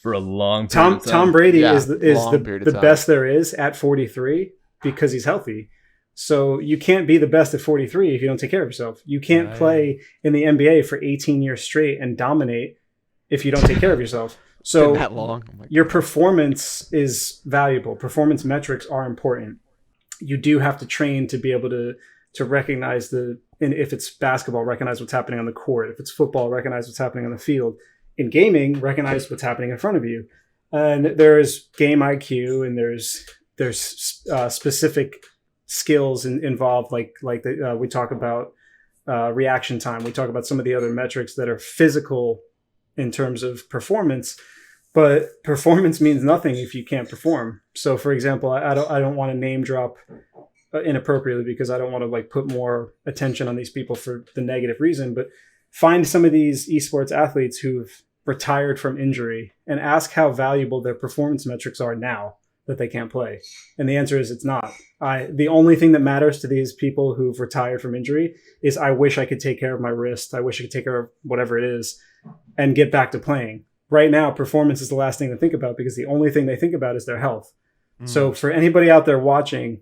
For a long time. Tom Brady is the best there is at 43 because he's healthy. So you can't be the best at 43 if you don't take care of yourself. You can't play in the NBA for 18 years straight and dominate if you don't take care of yourself. So that long. Your performance is valuable. Performance metrics are important. you do have to train to be able to recognize and if it's basketball, recognize what's happening on the court. If it's football, recognize what's happening on the field. In gaming, recognize what's happening in front of you. And there's game IQ, and there's specific skills involved, like we talk about reaction time. We talk about some of the other metrics that are physical in terms of performance, but performance means nothing if you can't perform. So, for example, I don't want to name drop inappropriately because I don't want to like put more attention on these people for the negative reason, but find some of these esports athletes who've retired from injury and ask how valuable their performance metrics are now that they can't play. And the answer is it's not. The only thing that matters to these people who've retired from injury is I wish I could take care of my wrist. I wish I could take care of whatever it is and get back to playing. Right now, performance is the last thing to think about because the only thing they think about is their health. So for anybody out there watching,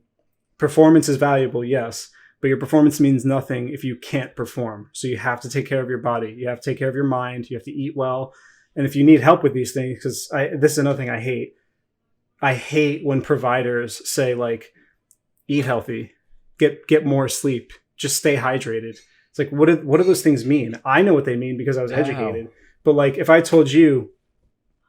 performance is valuable, yes, but your performance means nothing if you can't perform. So you have to take care of your body. You have to take care of your mind. You have to eat well. And if you need help with these things, because this is another thing I hate. I hate when providers say like, eat healthy, get more sleep, just stay hydrated. It's like, what do those things mean? I know what they mean because I was educated. But like, if I told you,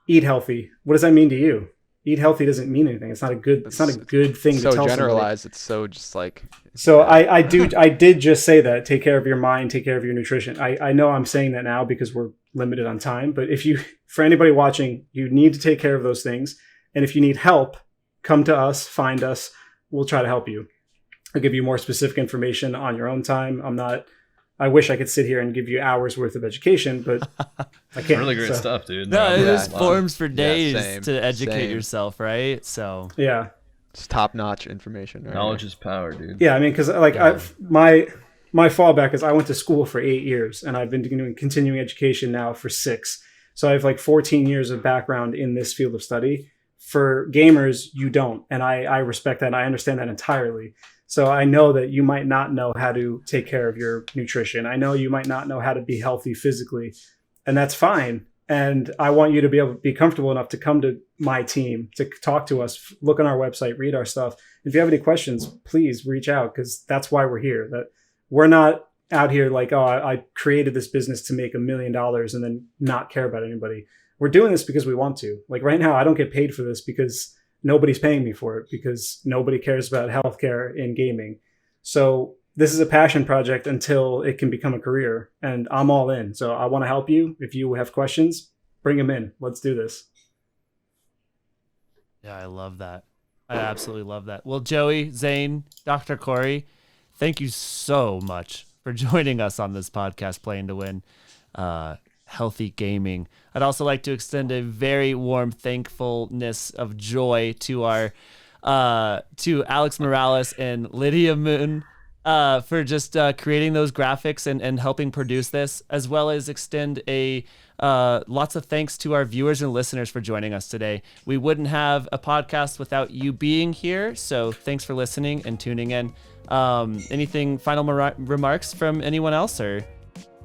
eat healthy, what does that mean to you? Eat healthy doesn't mean anything. It's not a good thing to tell somebody. So generalized. It's so just like. So I did just say that. Take care of your mind. Take care of your nutrition. I know I'm saying that now because we're limited on time. But for anybody watching, you need to take care of those things. And if you need help, come to us, find us. We'll try to help you. I'll give you more specific information on your own time. I wish I could sit here and give you hours worth of education, but I can't. Really great stuff, dude. No, there's forums for days to educate yourself, right? So yeah, it's top-notch information. Right? Knowledge is power, dude. Yeah, I mean, because like my fallback is I went to school for 8 years, and I've been doing continuing education now for 6. So I have like 14 years of background in this field of study. For gamers, you don't, and I respect that, and I understand that entirely. So I know that you might not know how to take care of your nutrition. I know you might not know how to be healthy physically, and that's fine. And I want you to be able to be comfortable enough to come to my team, to talk to us, look on our website, read our stuff. If you have any questions, please reach out because that's why we're here. That we're not out here like, oh, I created this business to make $1 million and then not care about anybody. We're doing this because we want to. Like right now, I don't get paid for this because nobody's paying me for it because nobody cares about healthcare in gaming. So this is a passion project until it can become a career, and I'm all in. So I want to help you. If you have questions, bring them in. Let's do this. Yeah, I love that. I absolutely love that. Well, Joey, Zane, Dr. Corey, thank you so much for joining us on this podcast, Playing to Win. Healthy gaming. I'd also like to extend a very warm thankfulness of joy to our to Alex Morales and Lydia Moon for just creating those graphics and helping produce this, as well as extend a lots of thanks to our viewers and listeners for joining us today. We wouldn't have a podcast without you being here, so thanks for listening and tuning in. Anything final remarks from anyone else, or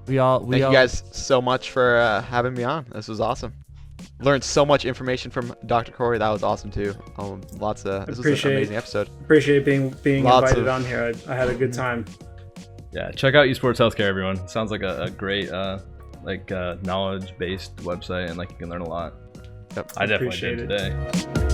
Thank you guys so much for having me on. This was awesome. Learned so much information from Dr. Corey. That was awesome too. This was an amazing episode. Appreciate being invited on here. I had a good time. Yeah, check out Esports Healthcare, everyone. It sounds like a great knowledge-based website, and like you can learn a lot. Yep. I definitely did today.